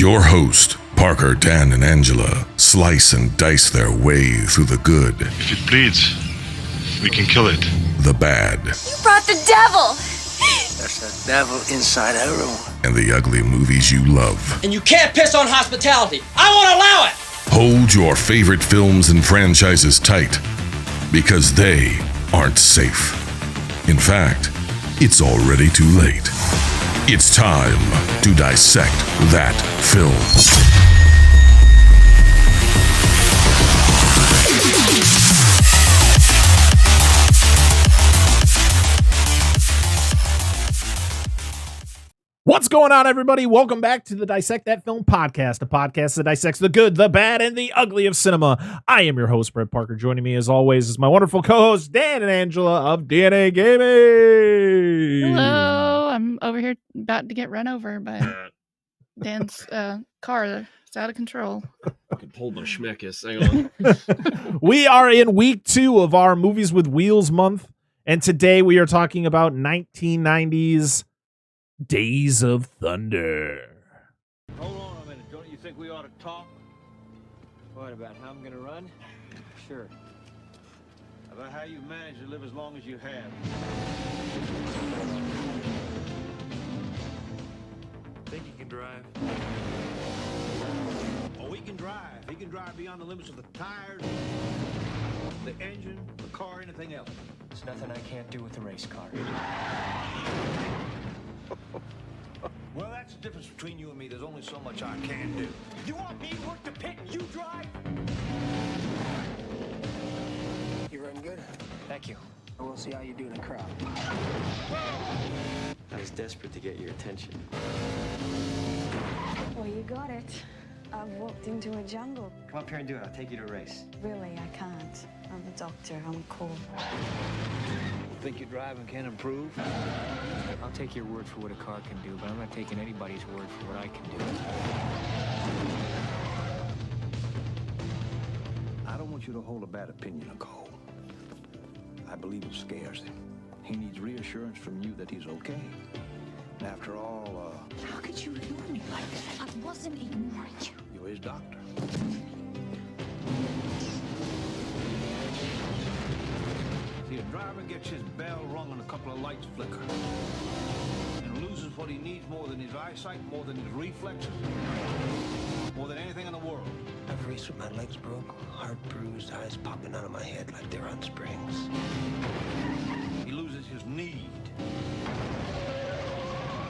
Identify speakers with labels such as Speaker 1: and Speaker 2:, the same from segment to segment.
Speaker 1: Your host, Parker, Dan, and Angela slice and dice their way through the good.
Speaker 2: If it bleeds, we can kill it.
Speaker 1: The bad.
Speaker 3: You brought the devil!
Speaker 4: That's the devil inside everyone.
Speaker 1: And the ugly movies you love.
Speaker 5: And you can't piss on hospitality. I won't allow it!
Speaker 1: Hold your favorite films and franchises tight, because they aren't safe. In fact, it's already too late. It's time to dissect that film.
Speaker 6: What's going on, everybody? Welcome back to the Dissect That Film Podcast, a podcast that dissects the good, the bad, and the ugly of cinema. I am your host, Brett Parker. Joining me, as always, is my wonderful co-hosts, Dan and Angela of DNA Gaming.
Speaker 7: Hello. I'm over here about to get run over by Dan's car. It's out of control.
Speaker 8: Hold my schmeckus. Hang on.
Speaker 6: We are in week 2 of our Movies with Wheels month, and today we are talking about 1990's Days of Thunder.
Speaker 4: Hold on a minute. Don't you think we ought to talk? What, about how I'm going to run? Sure. About how you managed to live as long as you have.
Speaker 8: Think you can drive?
Speaker 4: Oh, he can drive. He can drive beyond the limits of the tires, the engine, the car, anything else.
Speaker 9: There's nothing I can't do with a race car.
Speaker 4: Well, that's the difference between you and me. There's only so much I can do.
Speaker 9: You want me to work the pit and you drive?
Speaker 4: You run good?
Speaker 9: Thank you.
Speaker 4: We'll see how you do in a crowd.
Speaker 9: I was desperate to get your attention.
Speaker 3: Well, you got it. I've walked into a jungle.
Speaker 9: Come up here and do it. I'll take you to a race.
Speaker 3: Really, I can't. I'm a doctor. I'm cool.
Speaker 4: Think your driving can improve?
Speaker 9: I'll take your word for what a car can do, but I'm not taking anybody's word for what I can do.
Speaker 4: I don't want you to hold a bad opinion of Cole. I believe it scares him. He needs reassurance from you that he's okay. And after all,
Speaker 3: How could you ignore me like that? I wasn't ignoring you.
Speaker 4: you're his doctor. See, a driver gets his bell rung and a couple of lights flicker. And loses what he needs more than his eyesight, more than his reflexes, more than anything in the world.
Speaker 9: I've raced with my legs broke, heart bruised, eyes popping out of my head like they're on springs.
Speaker 4: He loses his need.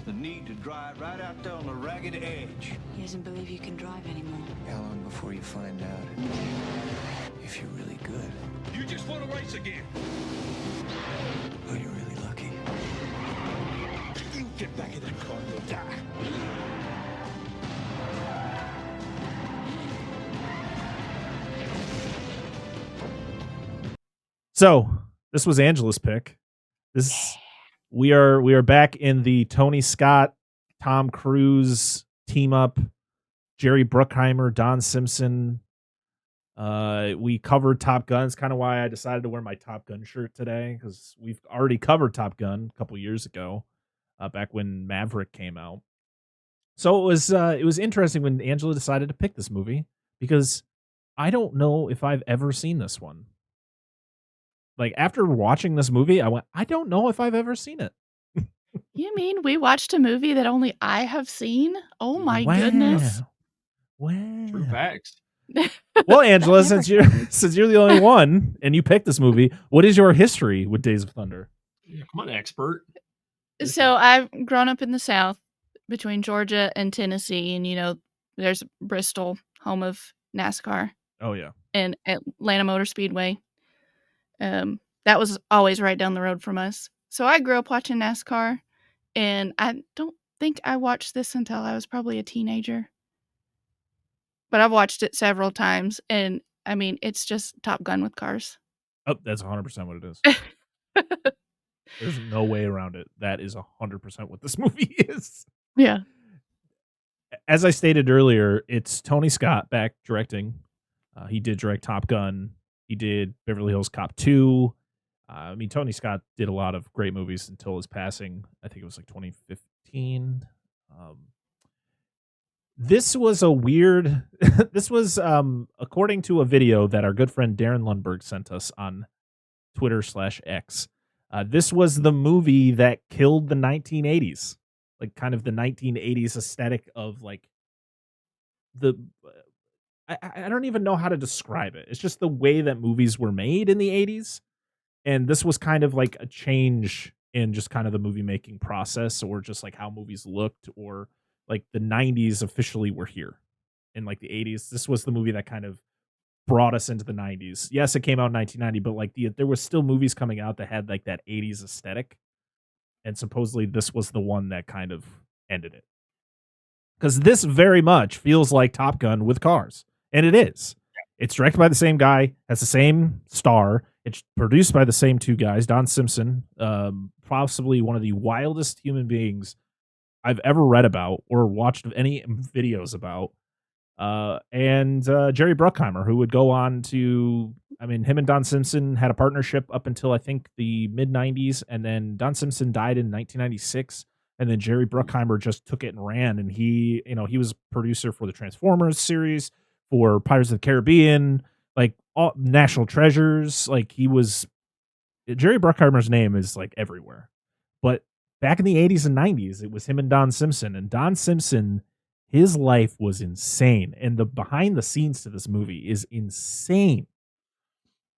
Speaker 4: The need to drive right out there on the ragged edge.
Speaker 3: He doesn't believe you can drive anymore.
Speaker 9: How long before you find out if you're really good?
Speaker 2: You just want to race again.
Speaker 9: Oh, you're really lucky.
Speaker 4: You get back in that car and you'll die.
Speaker 6: So, this was Angela's pick. We are back in the TonyScott, TomCruise team up. Jerry Bruckheimer, Don Simpson. We covered Top Gun. It's kind of why I decided to wear my Top Gun shirt today, because we've already covered Top Gun a couple years ago, back when Maverick came out. So it was interesting when Angela decided to pick this movie, because I don't know if I've ever seen this one. Like, after watching this movie, I went, I don't know if I've ever seen it.
Speaker 7: You mean we watched a movie that only I have seen? Oh my goodness.
Speaker 6: Wow.
Speaker 8: True facts.
Speaker 6: Well, Angela, since you're the only one and you picked this movie, what is your history with Days of Thunder?
Speaker 8: Yeah, come on, expert.
Speaker 7: So I've grown up in the South between Georgia and Tennessee, and there's Bristol, home of NASCAR,
Speaker 6: Oh yeah.
Speaker 7: and Atlanta Motor Speedway. That was always right down the road from us. So I grew up watching NASCAR, and I don't think I watched this until I was probably a teenager. But I've watched it several times, and I mean, it's just Top Gun with cars.
Speaker 6: Oh, that's 100% what it is. There's no way around it. That is 100% what this movie is.
Speaker 7: Yeah.
Speaker 6: As I stated earlier, it's Tony Scott back directing. He did direct Top Gun. He did Beverly Hills Cop 2. I mean, Tony Scott did a lot of great movies until his passing. I think it was like 2015. This was a weird. This was according to a video that our good friend Darren Lundberg sent us on Twitter/X. This was the movie that killed the 1980s, like kind of the 1980s aesthetic of like the. I don't even know how to describe it. It's just the way that movies were made in the 80s, and this was kind of like a change in just kind of the movie making process, or just like how movies looked, or like the 90s officially were here in like the 80s. This was the movie that kind of brought us into the 90s. Yes, it came out in 1990, but like there was still movies coming out that had like that 80s aesthetic, and supposedly this was the one that kind of ended it. Because this very much feels like Top Gun with cars, and it is. It's directed by the same guy, has the same star. It's produced by the same two guys, Don Simpson, possibly one of the wildest human beings I've ever read about or watched any videos about. And Jerry Bruckheimer, who would go on to, I mean, him and Don Simpson had a partnership up until I think the mid 90s. And then Don Simpson died in 1996. And then Jerry Bruckheimer just took it and ran. And he was producer for the Transformers series, for Pirates of the Caribbean, like all National Treasures. Like Jerry Bruckheimer's name is like everywhere. But back in the 80s and 90s, it was him and Don Simpson. And Don Simpson, his life was insane. And the behind the scenes to this movie is insane.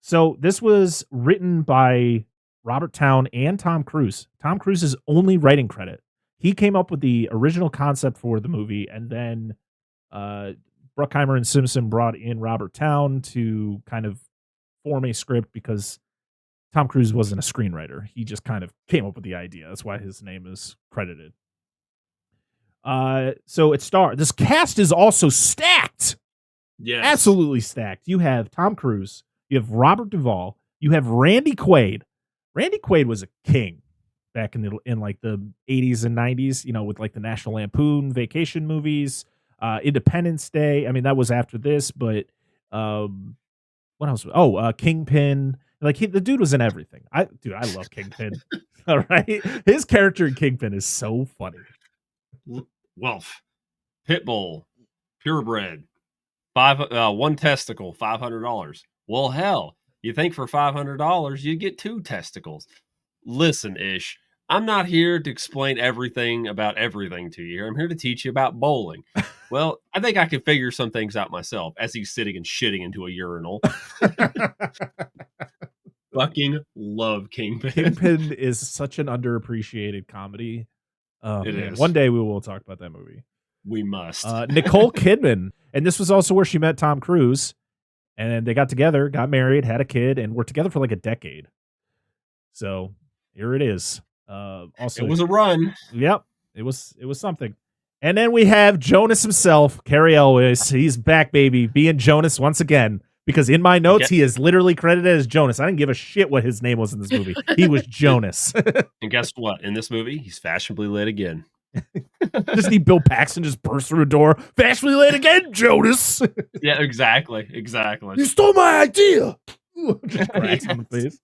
Speaker 6: So this was written by Robert Towne and Tom Cruise. Tom Cruise's only writing credit. He came up with the original concept for the movie, and then Bruckheimer and Simpson brought in Robert Towne to kind of form a script, because Tom Cruise wasn't a screenwriter. He just kind of came up with the idea. That's why his name is credited. So this cast is also stacked.
Speaker 8: Yes.
Speaker 6: Absolutely stacked. You have Tom Cruise, you have Robert Duvall, you have Randy Quaid. Randy Quaid was a king back in like the 80s and 90s, with like the National Lampoon vacation movies, Independence Day. I mean, that was after this, but what else? Oh, Kingpin. Like the dude was in everything. I love Kingpin. All right, his character in Kingpin is so funny.
Speaker 8: Wolf, Pitbull, purebred, one testicle, $500. Well, hell, you think for $500 you get 2 testicles? Listen, Ish, I'm not here to explain everything about everything to you. I'm here to teach you about bowling. Well, I think I can figure some things out myself, as he's sitting and shitting into a urinal. Fucking love Kingpin.
Speaker 6: Kingpin is such an underappreciated comedy.
Speaker 8: It is.
Speaker 6: One day we will talk about that movie.
Speaker 8: We must.
Speaker 6: Nicole Kidman. And this was also where she met Tom Cruise. And they got together, got married, had a kid, and were together for like a decade. So here it is. Also,
Speaker 8: it was a run.
Speaker 6: Yep. It was something. And then we have Jonas himself, Cary Elwes. He's back, baby, being Jonas once again. Because in my notes, he is literally credited as Jonas. I didn't give a shit what his name was in this movie. He was Jonas.
Speaker 8: And guess what? In this movie, he's fashionably late again.
Speaker 6: Just need Bill Paxton just burst through a door. Fashionably late again, Jonas.
Speaker 8: Yeah, exactly.
Speaker 6: You stole my idea. Just cracks on the face.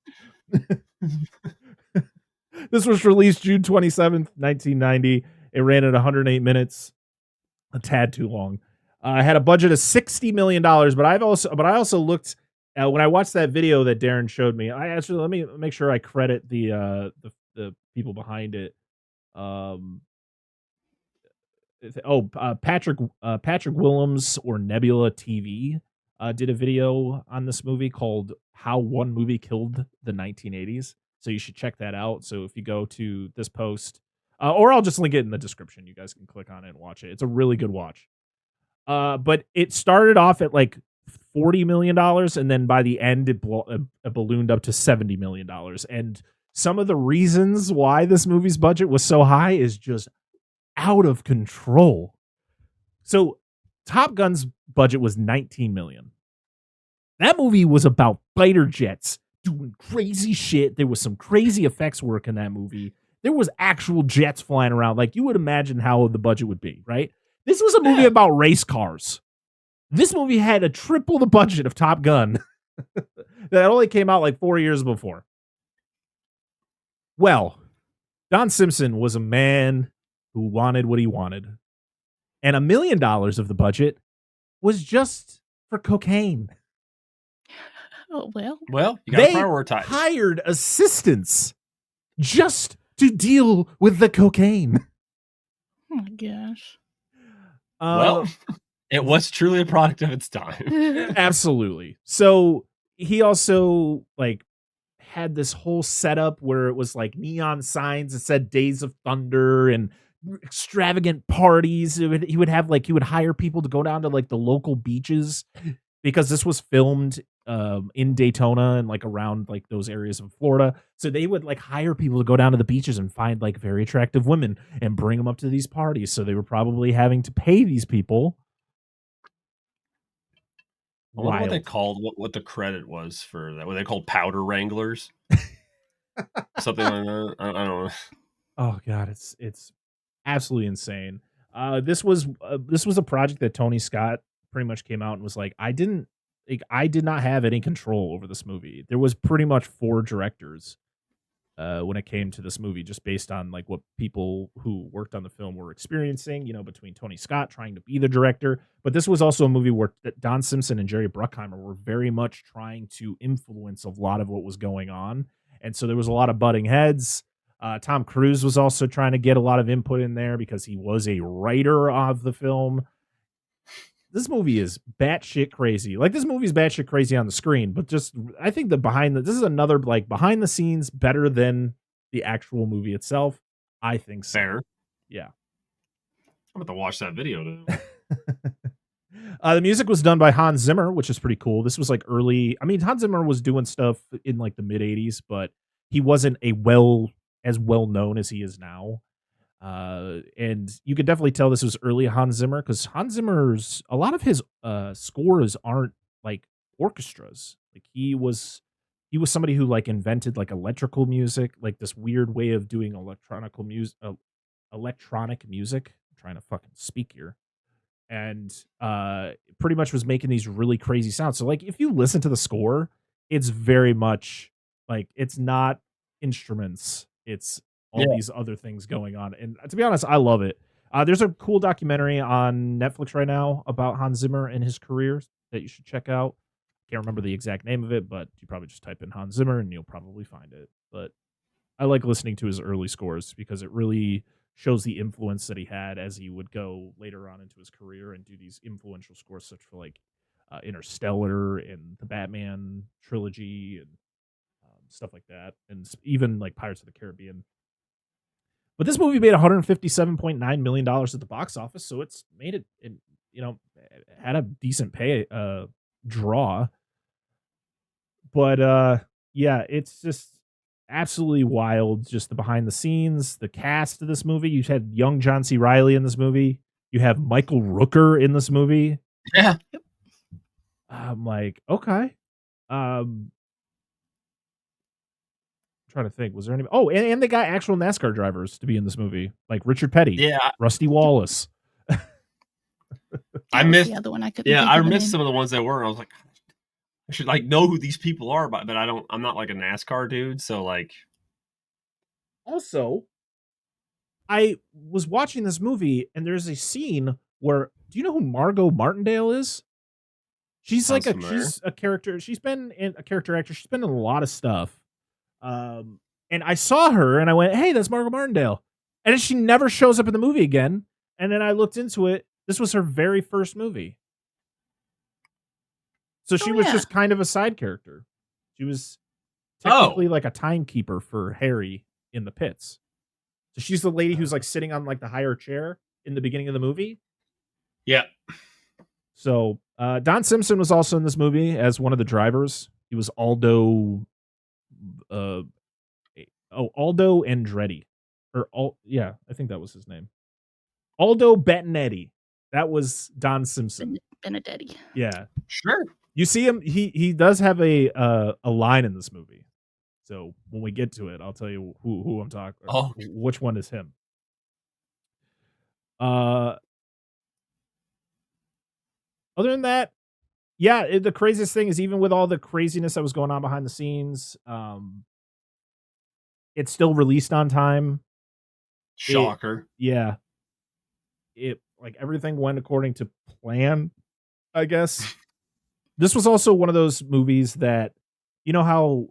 Speaker 6: This was released June 27th, 1990. It ran at 108 minutes. A tad too long. I had a budget of $60 million, but I also looked at, when I watched that video that Darren showed me. Let me make sure I credit the people behind it. Patrick Willems, or Nebula TV, did a video on this movie called "How One Movie Killed the 1980s." So you should check that out. So if you go to this post, or I'll just link it in the description, you guys can click on it and watch it. It's a really good watch. But it started off at like $40 million, and then by the end, it ballooned up to $70 million. And some of the reasons why this movie's budget was so high is just out of control. So Top Gun's budget was $19 million. That movie was about fighter jets doing crazy shit. There was some crazy effects work in that movie. There was actual jets flying around. Like, you would imagine how the budget would be, right? This was a movie about race cars. This movie had a triple the budget of Top Gun that only came out like 4 years before. Well, Don Simpson was a man who wanted what he wanted. And $1 million of the budget was just for cocaine.
Speaker 7: Oh, well.
Speaker 8: Well, you got to
Speaker 6: They
Speaker 8: prioritize.
Speaker 6: hired assistants just to deal with the cocaine.
Speaker 7: Oh, my gosh.
Speaker 8: Well, it was truly a product of its time.
Speaker 6: Absolutely. So he also like had this whole setup where it was like neon signs that said Days of Thunder and extravagant parties. He would hire people to go down to like the local beaches because this was filmed in Daytona and like around like those areas of Florida. So they would like hire people to go down to the beaches and find like very attractive women and bring them up to these parties. So they were probably having to pay these people.
Speaker 8: I wonder what they
Speaker 6: Wild.
Speaker 8: called what the credit was for that. Were they called powder wranglers? Something like that. I don't know.
Speaker 6: Oh god, it's absolutely insane. This was a project that TonyScott pretty much came out and was like, I did not have any control over this movie. There was pretty much 4 directors when it came to this movie, just based on like what people who worked on the film were experiencing, between TonyScott trying to be the director. But this was also a movie where Don Simpson and Jerry Bruckheimer were very much trying to influence a lot of what was going on. And so there was a lot of butting heads. TomCruise was also trying to get a lot of input in there because he was a writer of the film. This movie is batshit crazy. Like, this movie is batshit crazy on the screen, but just I think this is another like behind the scenes better than the actual movie itself. I think so.
Speaker 8: Fair.
Speaker 6: Yeah.
Speaker 8: I'm about to watch that video now.
Speaker 6: The music was done by Hans Zimmer, which is pretty cool. This was like early. I mean, Hans Zimmer was doing stuff in like the mid 80s, but he wasn't as well known as he is now. And you could definitely tell this was early Hans Zimmer because Hans Zimmer's a lot of his scores aren't like orchestras. Like he was somebody who like invented like electrical music, like this weird way of doing electronic music. I'm trying to fucking speak here. And pretty much was making these really crazy sounds. So like if you listen to the score, it's very much like it's not instruments. It's all these other things going on. And to be honest, I love it. There's a cool documentary on Netflix right now about Hans Zimmer and his career that you should check out. Can't remember the exact name of it, but you probably just type in Hans Zimmer and you'll probably find it. But I like listening to his early scores because it really shows the influence that he had as he would go later on into his career and do these influential scores such for like Interstellar and the Batman trilogy and stuff like that. And even like Pirates of the Caribbean. But this movie made $157.9 million at the box office, so it's made it, had a decent draw. But yeah, it's just absolutely wild. Just the behind the scenes, the cast of this movie. You had young John C. Reilly in this movie. You have Michael Rooker in this movie.
Speaker 8: Yeah.
Speaker 6: I'm like, okay. Trying to think, was there any? Oh, and they got actual NASCAR drivers to be in this movie, like Richard Petty, Rusty Wallace.
Speaker 8: I missed
Speaker 7: the other one.
Speaker 8: I missed some of the ones that were. I was like, I should like know who these people are, but I don't. I'm not like a NASCAR dude, so like.
Speaker 6: Also, I was watching this movie, and there's a scene where, do you know who Margot Martindale is? She's
Speaker 8: Sounds
Speaker 6: like
Speaker 8: familiar.
Speaker 6: she's a character. She's been in a character actor. She's been in a lot of stuff. And I saw her and I went, hey, that's Margot Martindale. And then she never shows up in the movie again. And then I looked into it. This was her very first movie. So she was just kind of a side character. She was technically like a timekeeper for Harry in the pits. So she's the lady who's like sitting on like the higher chair in the beginning of the movie.
Speaker 8: Yeah.
Speaker 6: So Don Simpson was also in this movie as one of the drivers. He was Aldo Andretti. I think that was his name. Aldo Bettinetti. That was Don Simpson.
Speaker 7: Benedetti.
Speaker 6: Yeah.
Speaker 8: Sure.
Speaker 6: You see him, he does have a line in this movie. So when we get to it, I'll tell you who I'm talking about. Which one is him. Other than that, yeah, the craziest thing is even with all the craziness that was going on behind the scenes, it's still released on time.
Speaker 8: Shocker.
Speaker 6: Yeah. like everything went according to plan, I guess. This was also one of those movies that, you know how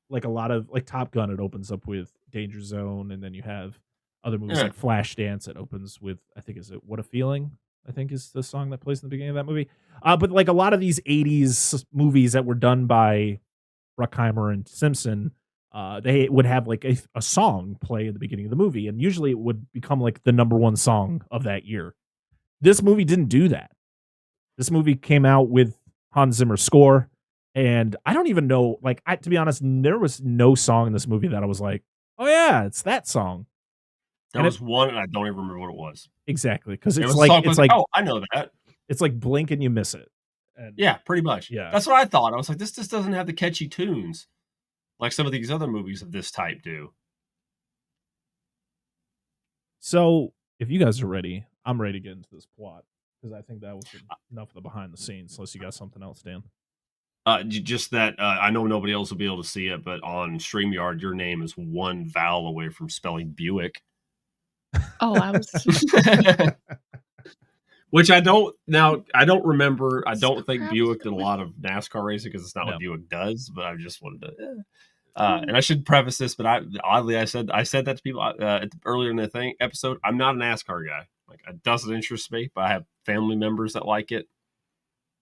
Speaker 6: like a lot of like Top Gun, it opens up with Danger Zone, and then you have other movies
Speaker 8: Yeah.
Speaker 6: like Flashdance, it opens with, I think, is it What a Feeling? I think is the song that plays in the beginning of that movie. But like a lot of these 80s movies that were done by Bruckheimer and Simpson, they would have like a song play at the beginning of the movie, and usually it would become like the number one song of that year. This movie didn't do that. This movie came out with Hans Zimmer's score, and I don't even know, like, to be honest, there was no song in this movie that I was like, oh yeah, it's that song.
Speaker 8: There was one, and I don't even remember what it was.
Speaker 6: Exactly, because
Speaker 8: It
Speaker 6: it's
Speaker 8: was a
Speaker 6: like
Speaker 8: song, but oh, I know that.
Speaker 6: It's like blink and you miss it. And
Speaker 8: Yeah, pretty much.
Speaker 6: Yeah.
Speaker 8: That's what I thought. I was like, this just doesn't have the catchy tunes like some of these other movies of this type do.
Speaker 6: So if you guys are ready, I'm ready to get into this plot, because I think that was enough of the behind the scenes, unless you got something else, Dan.
Speaker 8: Just that I know nobody else will be able to see it, but on StreamYard, your name is one vowel away from spelling Buick.
Speaker 7: Oh, I was.
Speaker 8: Which I don't remember. I don't think
Speaker 7: Crap.
Speaker 8: Buick did a lot of NASCAR racing because it's not
Speaker 6: No.
Speaker 8: what Buick does. But I just wanted to. And I should preface this, but I said that to people earlier in the episode. I'm not a NASCAR guy. Like, it doesn't interest me, but I have family members that like it.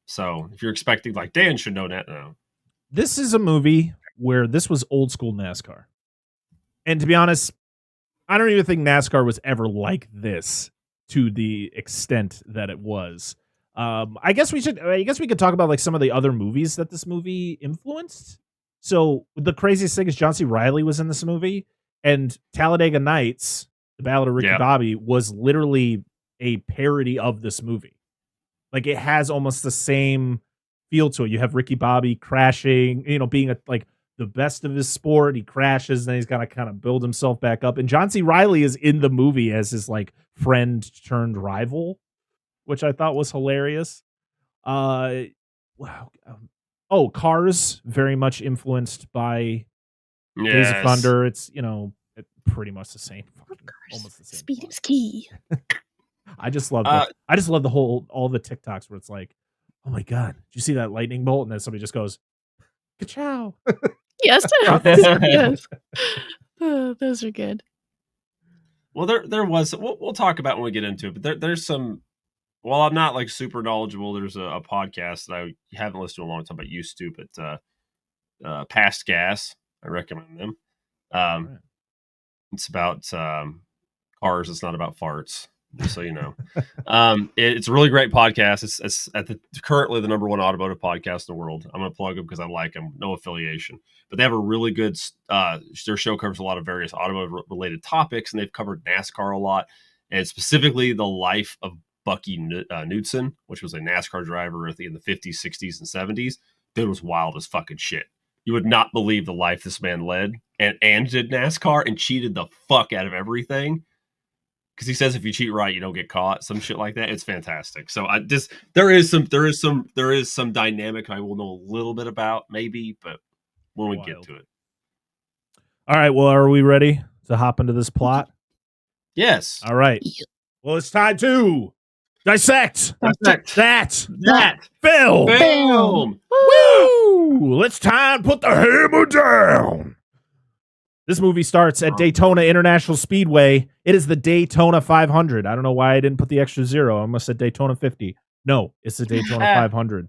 Speaker 8: So if you're expecting like Dan should know that, no.
Speaker 6: This is a movie where this was old school NASCAR. And to be honest, I don't even think NASCAR was ever like this to the extent that it was. I guess we could talk about like some of the other movies that this movie influenced. So the craziest thing is John C. Reilly was in this movie, and Talladega Nights, The Ballad of Ricky Bobby, was literally a parody of this movie. Like, it has almost the same feel to it. You have Ricky Bobby crashing, being like the best of his sport. He crashes, and then he's got to kind of build himself back up. And John C. Reilly is in the movie as his like friend turned rival, which I thought was hilarious. Wow. Cars, very much influenced by Days of Thunder. It's pretty much the same. Almost the same.
Speaker 7: Speed
Speaker 6: plot.
Speaker 7: is key.
Speaker 6: I just love all the TikToks where it's like, oh my god, did you see that lightning bolt? And then somebody just goes, ka-chow.
Speaker 7: Yes. Yes. Oh, those are good.
Speaker 8: Well, there was. We'll talk about when we get into it, but there's some. Well, I'm not like super knowledgeable. There's a podcast that I haven't listened to in a long time, but used to. But Past Gas, I recommend them.
Speaker 6: Right.
Speaker 8: It's about cars. It's not about farts, just so you know. It's a really great podcast. It's currently the number one automotive podcast in the world. I'm going to plug them because I like them. No affiliation, but they have a really good. Their show covers a lot of various automotive related topics, and they've covered NASCAR a lot, and specifically the life of Bucky Knudsen, which was a NASCAR driver, I think, in the 50s, 60s, and 70s. Dude was wild as fucking shit. You would not believe the life this man led, and did NASCAR and cheated the fuck out of everything. Because he says if you cheat right, you don't get caught. Some shit like that. It's fantastic. So there is some dynamic I will know a little bit about, maybe, but when we get to it.
Speaker 6: All right. Well, are we ready to hop into this plot?
Speaker 8: Yes.
Speaker 6: All right. Well, it's time to dissect that film. Woo! It's time to put the hammer down. This movie starts at Daytona International Speedway. It is the Daytona 500. I don't know why I didn't put the extra zero. I must have said Daytona 50. No, it's the Daytona 500.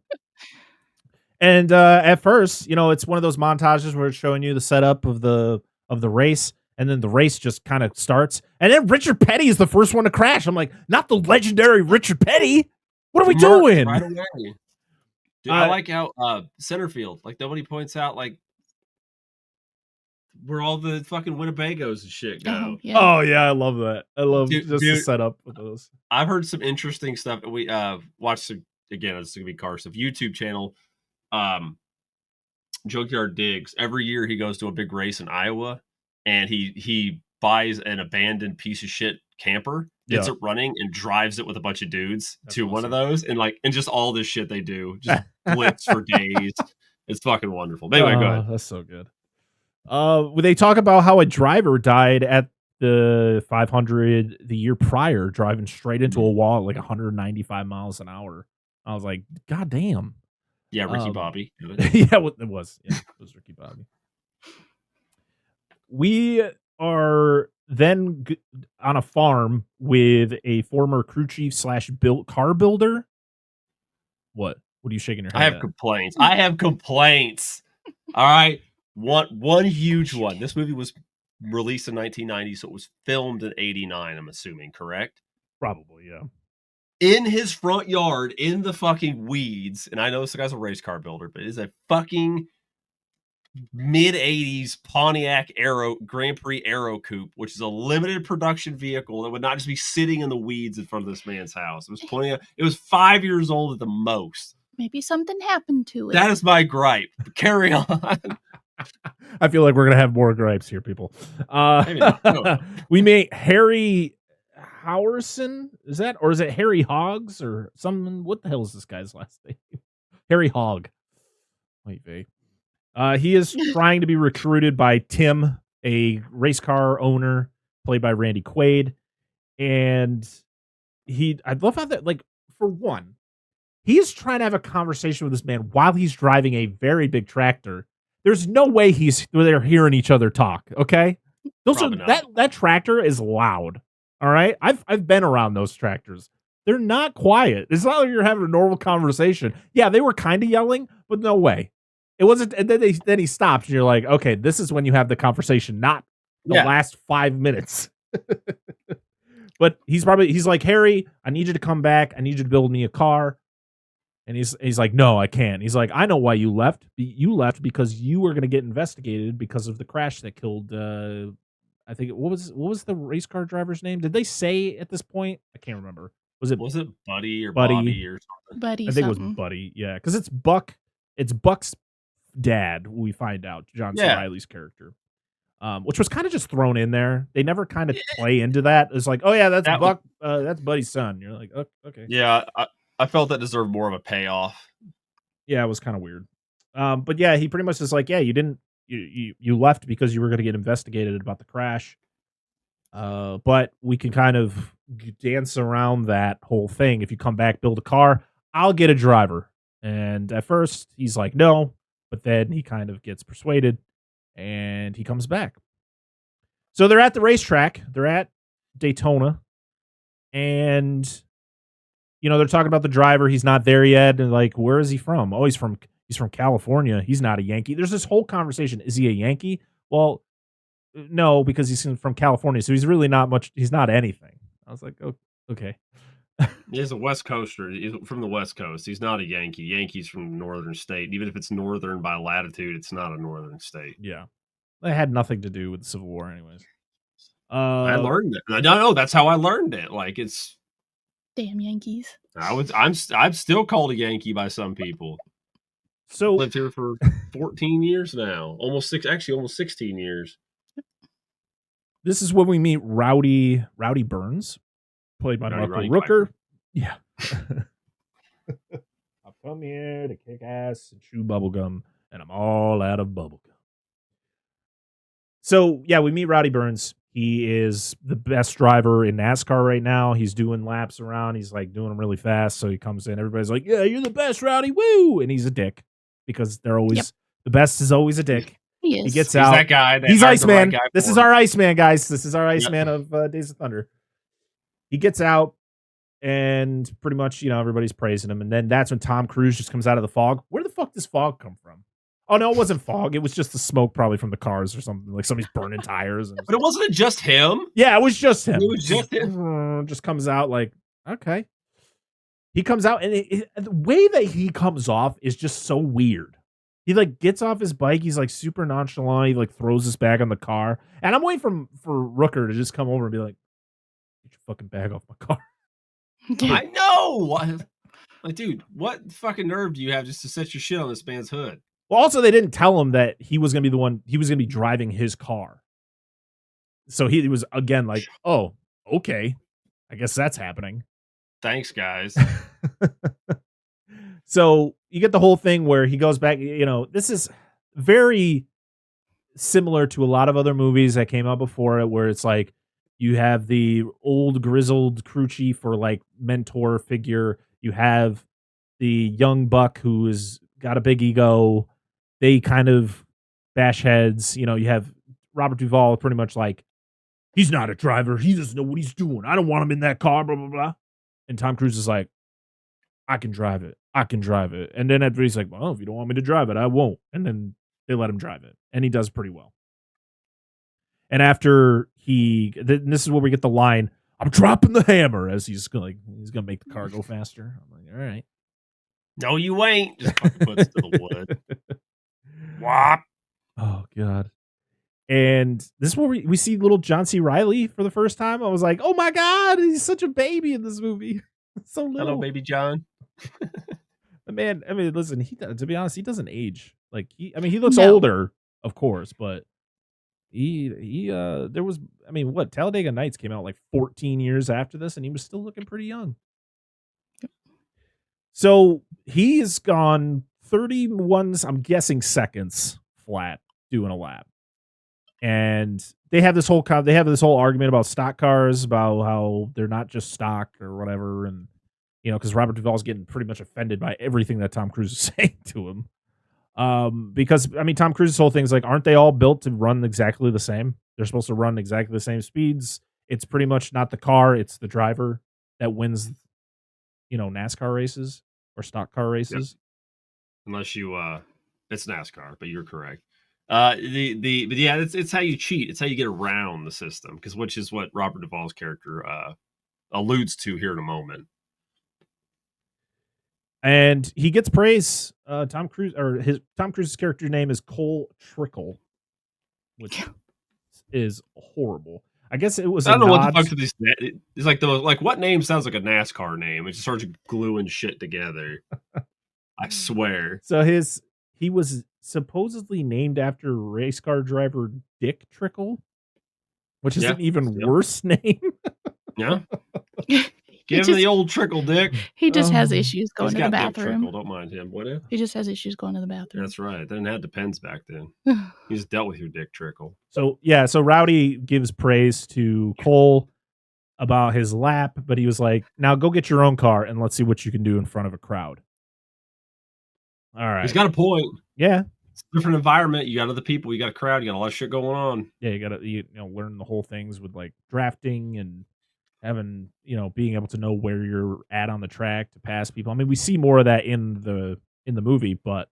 Speaker 6: And at first, it's one of those montages where it's showing you the setup of the race, and then the race just kind of starts. And then Richard Petty is the first one to crash. I'm like, not the legendary Richard Petty. What are we doing?
Speaker 8: Right away. Dude, I like how center field, like nobody points out like where all the fucking Winnebagos and shit go.
Speaker 6: Oh yeah, I love that. I love the setup with those.
Speaker 8: I've heard some interesting stuff. We watched again. It's gonna be car stuff. YouTube channel. Junkyard Diggs. Every year he goes to a big race in Iowa, and he buys an abandoned piece of shit camper, gets it running, and drives it with a bunch of dudes to one of those, and just all this shit they do, just blitz for days. It's fucking wonderful. Anyway, go ahead.
Speaker 6: That's so good. They talk about how a driver died at the 500 the year prior, driving straight into a wall at like 195 miles an hour. I was like, God damn.
Speaker 8: Yeah, Ricky Bobby.
Speaker 6: Yeah, it was. Yeah, it was Ricky Bobby. We are then on a farm with a former crew chief / car builder. What? What are you shaking your head
Speaker 8: I have
Speaker 6: at?
Speaker 8: complaints. I have complaints. All right. One huge one. This movie was released in 1990, so it was filmed in 89, I'm assuming, correct?
Speaker 6: Probably, yeah.
Speaker 8: In his front yard, in the fucking weeds, and I know this guy's a race car builder, but it is a fucking mid-80s Pontiac Grand Prix Aero Coupe, which is a limited production vehicle that would not just be sitting in the weeds in front of this man's house. It was 5 years old at the most.
Speaker 7: Maybe something happened to it.
Speaker 8: That is my gripe. Carry on.
Speaker 6: I feel like we're gonna have more gripes here, people.
Speaker 8: Maybe not. No.
Speaker 6: We meet Harry Howerson. Is it Harry Hoggs or someone? What the hell is this guy's last name? Harry Hogg. Wait, Vay. He is trying to be recruited by Tim, a race car owner, played by Randy Quaid, and I love how that, like, for one, he's trying to have a conversation with this man while he's driving a very big tractor. There's no way they're hearing each other talk. Okay, that tractor is loud. All right, I've been around those tractors. They're not quiet. It's not like you're having a normal conversation. Yeah, they were kind of yelling, but no way. It wasn't. And then he stopped, and you're like, okay, this is when you have the conversation, not the last 5 minutes. But he's like, Harry, I need you to come back. I need you to build me a car. And he's like, no, I can't. He's like, I know why you left. You left because you were going to get investigated because of the crash that killed. I think what was the race car driver's name? Did they say at this point? I can't remember. Was it
Speaker 8: Buddy or Bobby or something?
Speaker 7: Buddy.
Speaker 6: I think it was Buddy. Yeah, because it's Buck. It's Buck's dad. We find out John C. Reilly's character, which was kind of just thrown in there. They never kind of play into that. It's like, oh yeah, that's Buck. That's Buddy's son. You're like, oh, okay.
Speaker 8: Yeah, I felt that deserved more of a payoff.
Speaker 6: Yeah, it was kind of weird. But yeah, he pretty much is like, yeah, you left because you were going to get investigated about the crash. But we can kind of dance around that whole thing. If you come back, build a car, I'll get a driver. And at first he's like, no, but then he kind of gets persuaded and he comes back. So they're at the racetrack. They're at Daytona, and they're talking about the driver. He's not there yet. And like, where is he from? Oh, he's from California. He's not a Yankee. There's this whole conversation. Is he a Yankee? Well, no, because he's from California. So he's really not much. He's not anything. I was like, oh, okay.
Speaker 8: He's a West Coaster. He's from the West Coast. He's not a Yankee. Yankee's from northern state. Even if it's northern by latitude, it's not a northern state.
Speaker 6: Yeah. It had nothing to do with the Civil War anyways.
Speaker 8: I learned it. No, that's how I learned it. Like, it's
Speaker 7: damn Yankees.
Speaker 8: I'm still called a Yankee by some people.
Speaker 6: So
Speaker 8: lived here for 14 years now. Almost 16 years.
Speaker 6: This is when we meet Rowdy Burns, played by Michael Rooker. Yeah. I've come here to kick ass and chew bubblegum, and I'm all out of bubblegum. So, yeah, we meet Rowdy Burns. He is the best driver in NASCAR right now. He's doing laps around. He's like doing them really fast. So he comes in. Everybody's like, yeah, you're the best, Rowdy. Woo! And he's a dick because they're always the best is always a dick.
Speaker 7: He is.
Speaker 6: He gets out.
Speaker 8: That guy.
Speaker 6: He's Iceman. This is our Iceman, guys. This is our Iceman of Days of Thunder. He gets out, and pretty much, everybody's praising him. And then that's when Tom Cruise just comes out of the fog. Where the fuck does fog come from? Oh, no, it wasn't fog. It was just the smoke probably from the cars or something. Like somebody's burning tires.
Speaker 8: But it wasn't just him.
Speaker 6: Yeah, it was just him.
Speaker 8: It was just him.
Speaker 6: Just comes out like, okay. He comes out, and the way that he comes off is just so weird. He like gets off his bike. He's like super nonchalant. He like throws his bag on the car. And I'm waiting for Rooker to just come over and be like, get your fucking bag off my car.
Speaker 8: I know. Like, dude, what fucking nerve do you have just to set your shit on this man's hood?
Speaker 6: Well, also, they didn't tell him that he was going to be the one. He was going to be driving his car. So he was, again, like, oh, okay. I guess that's happening.
Speaker 8: Thanks, guys.
Speaker 6: So you get the whole thing where he goes back. This is very similar to a lot of other movies that came out before it, where it's like You have the old grizzled crew chief or like mentor figure. You have the young buck who is got a big ego. They kind of bash heads. You have Robert Duvall pretty much like, he's not a driver. He doesn't know what he's doing. I don't want him in that car, blah, blah, blah. And Tom Cruise is like, I can drive it. I can drive it. And then everybody's like, well, if you don't want me to drive it, I won't. And then they let him drive it. And he does pretty well. And after this is where we get the line, I'm dropping the hammer, as he's gonna make the car go faster. I'm like, all right.
Speaker 8: No, you ain't. Just fucking puts to the wood. Whop.
Speaker 6: Oh, God. And this is where we see little John C. Reilly for the first time. I was like, oh my God, he's such a baby in this movie. So little.
Speaker 8: Hello, baby John.
Speaker 6: The man, I mean, listen, to be honest, he doesn't age. Like he looks older, of course, but there was, I mean, what, Talladega Nights came out like 14 years after this, and he was still looking pretty young. So he has gone 31, I'm guessing, seconds flat doing a lap. And they have this whole argument about stock cars, about how they're not just stock or whatever. And, because Robert Duvall's getting pretty much offended by everything that Tom Cruise is saying to him. Because, I mean, Tom Cruise's whole thing's like, aren't they all built to run exactly the same? They're supposed to run exactly the same speeds. It's pretty much not the car, it's the driver that wins, NASCAR races or stock car races.
Speaker 8: Yep. Unless you, it's NASCAR, but you're correct. But yeah, it's how you cheat. It's how you get around the system, which is what Robert Duvall's character alludes to here in a moment.
Speaker 6: And he gets praise. Tom Cruise's character name is Cole Trickle, which is horrible. I guess it was.
Speaker 8: I don't know what the fuck these. It's like what name sounds like a NASCAR name? It just starts gluing shit together. I swear.
Speaker 6: So he was supposedly named after race car driver Dick Trickle, which is an even worse name.
Speaker 8: Yeah. Give him the old trickle, Dick.
Speaker 7: He just has issues going to the bathroom.
Speaker 8: Don't mind him, would you?
Speaker 7: He just has issues going to the bathroom.
Speaker 8: That's right. They didn't have Depends back then. He just dealt with your Dick Trickle.
Speaker 6: So Rowdy gives praise to Cole about his lap, but he was like, now go get your own car and let's see what you can do in front of a crowd. All right.
Speaker 8: He's got a point.
Speaker 6: Yeah.
Speaker 8: It's a different environment. You got other people. You got a crowd. You got a lot of shit going on.
Speaker 6: Yeah, you got to learn the whole things with like drafting and having, being able to know where you're at on the track to pass people. I mean, we see more of that in the movie, but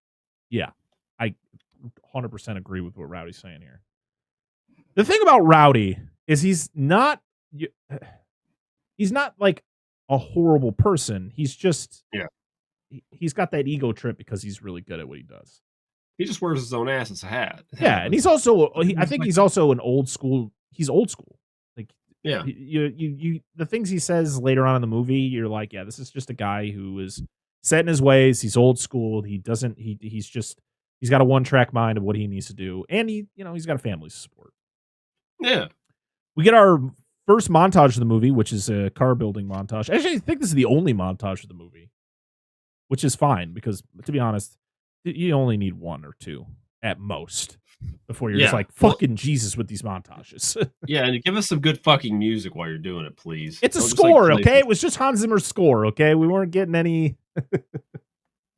Speaker 6: yeah, I 100% agree with what Rowdy's saying here. The thing about Rowdy is he's not like a horrible person. He's just, he's got that ego trip because he's really good at what he does.
Speaker 8: He just wears his own ass as a hat.
Speaker 6: Yeah, and he's also, I think he's also an old school. He's old school. Like,
Speaker 8: yeah,
Speaker 6: you the things he says later on in the movie, you're like, yeah, this is just a guy who is set in his ways. He's old school. He's got a one-track mind of what he needs to do, and he's got a family to support.
Speaker 8: Yeah,
Speaker 6: we get our first montage of the movie, which is a car building montage. Actually, I think this is the only montage of the movie, which is fine because, to be honest, you only need one or two at most before you're just like, fucking Jesus with these montages.
Speaker 8: Yeah, and give us some good fucking music while you're doing it, please.
Speaker 6: It's a score, okay? It was just Hans Zimmer's score, okay? We weren't getting any...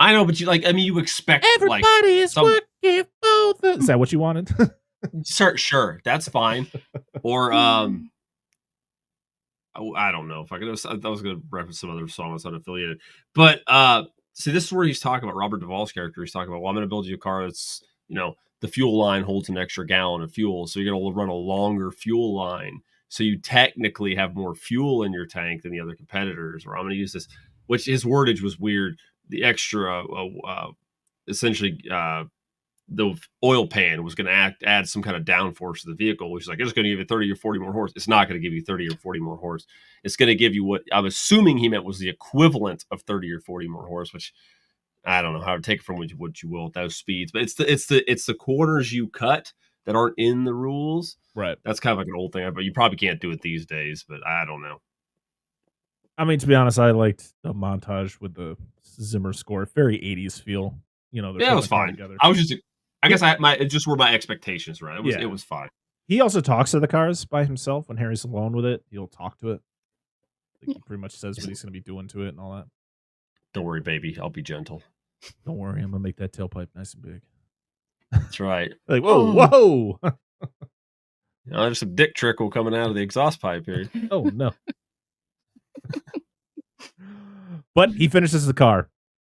Speaker 8: I know, but you expect
Speaker 6: everybody is working both. Is that what you wanted?
Speaker 8: Sure, that's fine. Or I don't know if I was going to reference some other song that's unaffiliated, but see, this is where he's talking about Robert Duvall's character. He's talking about, well, I'm going to build you a car that's, the fuel line holds an extra gallon of fuel, so you're going to run a longer fuel line, so you technically have more fuel in your tank than the other competitors. Or I'm going to use this, which his wordage was weird. The extra, essentially, the oil pan was going to add some kind of downforce to the vehicle, which is like, it's going to give you 30 or 40 more horse. It's not going to give you 30 or 40 more horse. It's going to give you what I'm assuming he meant was the equivalent of 30 or 40 more horse, which I don't know how to take it from what you will at those speeds, but it's the corners you cut that aren't in the rules.
Speaker 6: Right.
Speaker 8: That's kind of like an old thing, but you probably can't do it these days, but I don't know.
Speaker 6: I mean, to be honest, I liked the montage with the Zimmer score. Very 80s feel.
Speaker 8: It was fine. Together. I guess it just were my expectations, right? It was fine.
Speaker 6: He also talks to the cars by himself when Harry's alone with it. He'll talk to it. Like, he pretty much says what he's going to be doing to it and all that.
Speaker 8: Don't worry, baby. I'll be gentle.
Speaker 6: Don't worry, I'm going to make that tailpipe nice and big.
Speaker 8: That's right.
Speaker 6: Like, whoa.
Speaker 8: There's some dick trickle coming out of the exhaust pipe here.
Speaker 6: Oh, no. But he finishes the car.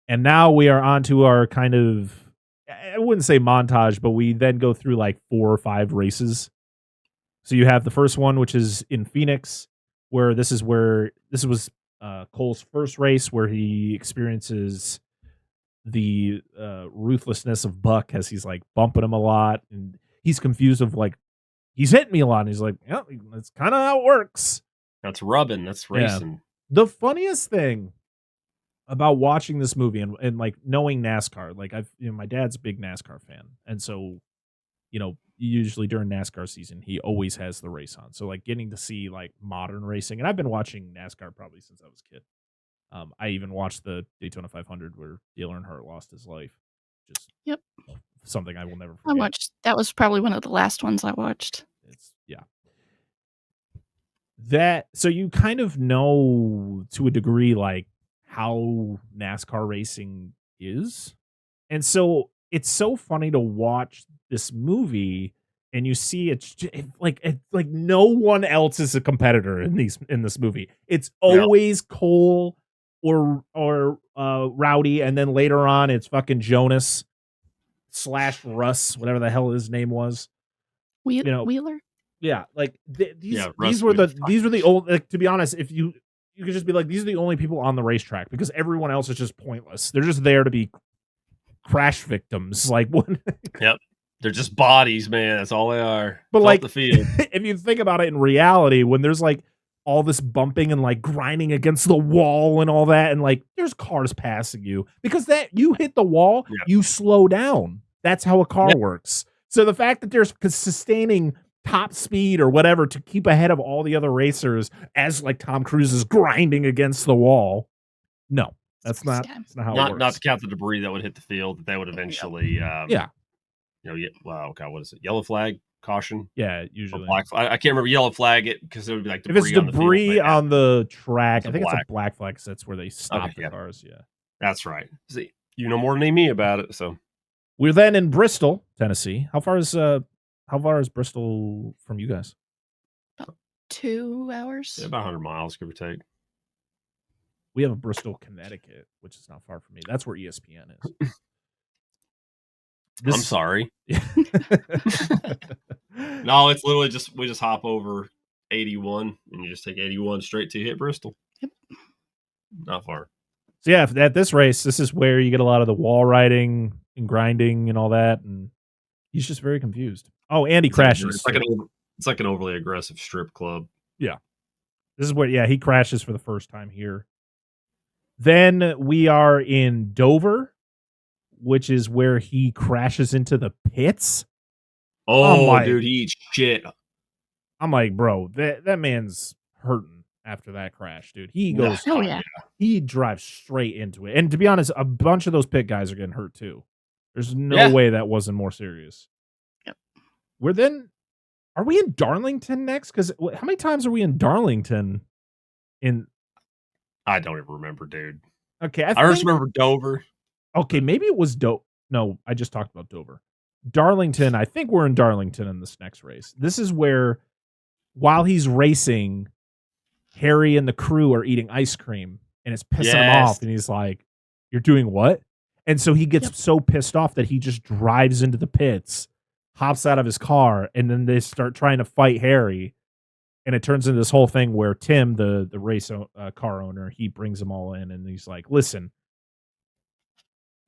Speaker 6: And now we are on to our kind of, I wouldn't say montage, but we then go through like 4 or 5 races. So you have the first one, which is in Phoenix, where this was Cole's first race, where he experiences the ruthlessness of Buck as he's like bumping him a lot, and he's confused of like, he's hitting me a lot, and he's like, yeah, that's kind of how it works.
Speaker 8: That's rubbing. That's racing.
Speaker 6: Yeah. The funniest thing about watching this movie and like knowing NASCAR, like my dad's a big NASCAR fan, and so usually during NASCAR season he always has the race on. So like getting to see like modern racing, and I've been watching NASCAR probably since I was a kid. I even watched the Daytona 500 where Dale Earnhart lost his life. Just something I will never forget.
Speaker 7: I watched. That was probably one of the last ones I watched.
Speaker 6: So you kind of know to a degree like how NASCAR racing is. And so it's so funny to watch this movie and you see it's like no one else is a competitor in this movie. It's always Cole or Rowdy, and then later on it's fucking Jonas / Russ, whatever the hell his name was.
Speaker 7: Wheeler?
Speaker 6: Yeah, like these were the old, like, to be honest, if you could just be like, these are the only people on the racetrack because everyone else is just pointless. They're just there to be crash victims. Like, what?
Speaker 8: Yep. They're just bodies, man. That's all they are.
Speaker 6: But like,
Speaker 8: the field.
Speaker 6: If you think about it in reality, when there's like all this bumping and like grinding against the wall and all that, and like there's cars passing you because that you hit the wall, you slow down. That's how a car works. So the fact that there's sustaining top speed or whatever to keep ahead of all the other racers as like Tom Cruise is grinding against the wall. No, that's not how it works.
Speaker 8: Not to count the debris that would hit the field that they would eventually what is it? Yellow flag, caution.
Speaker 6: Yeah, usually.
Speaker 8: Black flag. I can't remember yellow flag it because it would be like debris.
Speaker 6: If it's debris
Speaker 8: on
Speaker 6: the track, I think it's a black flag because that's where they stop the cars. Yeah.
Speaker 8: That's right. See, you know more than me about it, so
Speaker 6: we're then in Bristol, Tennessee. How far is Bristol from you guys?
Speaker 7: About 2 hours.
Speaker 8: Yeah, about 100 miles, give or take.
Speaker 6: We have a Bristol, Connecticut, which is not far from me. That's where ESPN is.
Speaker 8: I'm sorry. No, it's literally we just hop over 81 and you just take 81 straight to hit Bristol.
Speaker 7: Yep.
Speaker 8: Not far.
Speaker 6: So yeah, at this race, this is where you get a lot of the wall riding and grinding and all that, and he's just very confused. Oh, and he crashes.
Speaker 8: It's like an overly aggressive strip club.
Speaker 6: Yeah. This is where he crashes for the first time here. Then we are in Dover, which is where he crashes into the pits.
Speaker 8: Oh, dude, he eats shit.
Speaker 6: I'm like, bro, that man's hurting after that crash, dude. He goes, he drives straight into it. And to be honest, a bunch of those pit guys are getting hurt too. There's no way that wasn't more serious.
Speaker 7: Yep.
Speaker 6: Are we in Darlington next? Because how many times are we in Darlington?
Speaker 8: I don't even remember, dude.
Speaker 6: Okay,
Speaker 8: I just remember Dover.
Speaker 6: Okay, maybe it was Dover. No, I just talked about Dover. Darlington, I think we're in Darlington in this next race. This is where, while he's racing, Harry and the crew are eating ice cream, and it's pissing him off, and he's like, "You're doing what?" And so he gets so pissed off that he just drives into the pits, hops out of his car, and then they start trying to fight Harry. And it turns into this whole thing where Tim, the race car owner, he brings them all in, and he's like, "Listen,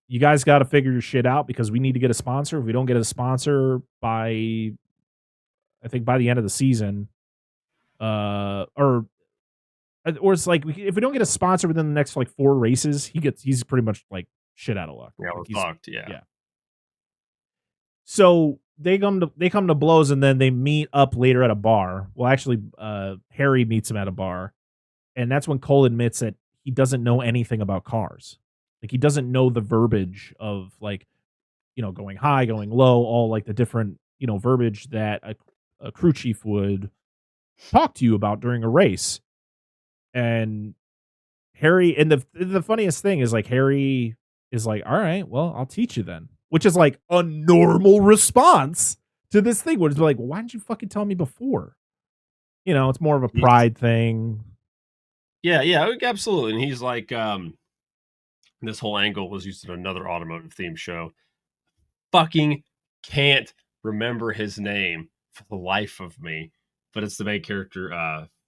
Speaker 6: you guys got to figure your shit out because we need to get a sponsor. If we don't get a sponsor by the end of the season, or it's like if we don't get a sponsor within the next like 4 races, he's pretty much like shit out of luck.
Speaker 8: Yeah,
Speaker 6: like,
Speaker 8: we're fucked. Yeah.
Speaker 6: So they come to blows, and then they meet up later at a bar. Well, actually, Harry meets him at a bar, and that's when Cole admits that he doesn't know anything about cars. Like, he doesn't know the verbiage of, like, going high, going low, all like the different, verbiage that a crew chief would talk to you about during a race. And Harry, and the funniest thing is like Harry is like, all right, well, I'll teach you then, which is like a normal response to this thing. Where it's like, well, why didn't you fucking tell me before? It's more of a pride thing.
Speaker 8: Yeah, absolutely. And he's like, this whole angle was used in another automotive theme show. Fucking can't remember his name for the life of me, but it's the main character,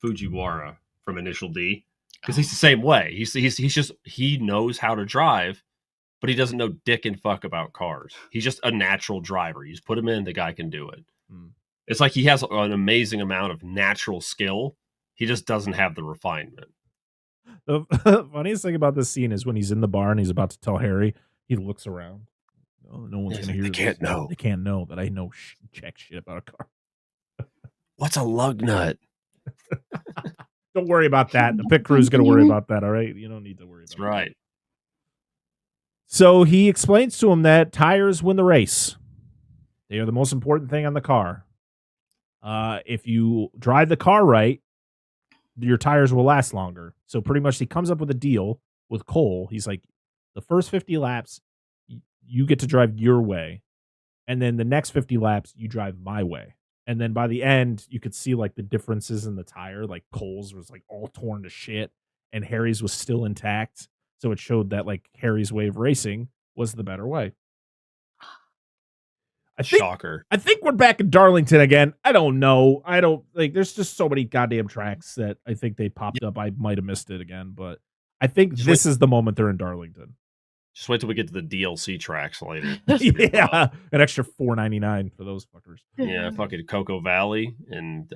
Speaker 8: Fujiwara from Initial D, because he's the same way. He knows how to drive, but he doesn't know dick and fuck about cars. He's just a natural driver. You just put him in, the guy can do it. It's like he has an amazing amount of natural skill. He just doesn't have the refinement.
Speaker 6: The funniest thing about this scene is when he's in the bar and he's about to tell Harry, he looks around. No one's going to hear this. They can't know that I know check shit about a car.
Speaker 8: What's a lug nut?
Speaker 6: Don't worry about that. The pit crew is going to worry about that, all right? You don't need to worry about
Speaker 8: That's right.
Speaker 6: that. So he explains to him that tires win the race. They are the most important thing on the car. If you drive the car right, your tires will last longer. So pretty much he comes up with a deal with Cole. He's like, the first 50 laps, you get to drive your way. And then the next 50 laps, you drive my way. And then by the end, you could see like the differences in the tire. Like Cole's was like all torn to shit and Harry's was still intact. So it showed that like Harry's way of racing was the better way.
Speaker 8: Shocker.
Speaker 6: I think we're back in Darlington again. I don't know. There's just so many goddamn tracks that I think they popped up. I might have missed it again, but I think this is the moment they're in Darlington.
Speaker 8: Just wait till we get to the DLC tracks later.
Speaker 6: Yeah, an extra $4.99 for those fuckers.
Speaker 8: Yeah, fucking Cocoa Valley and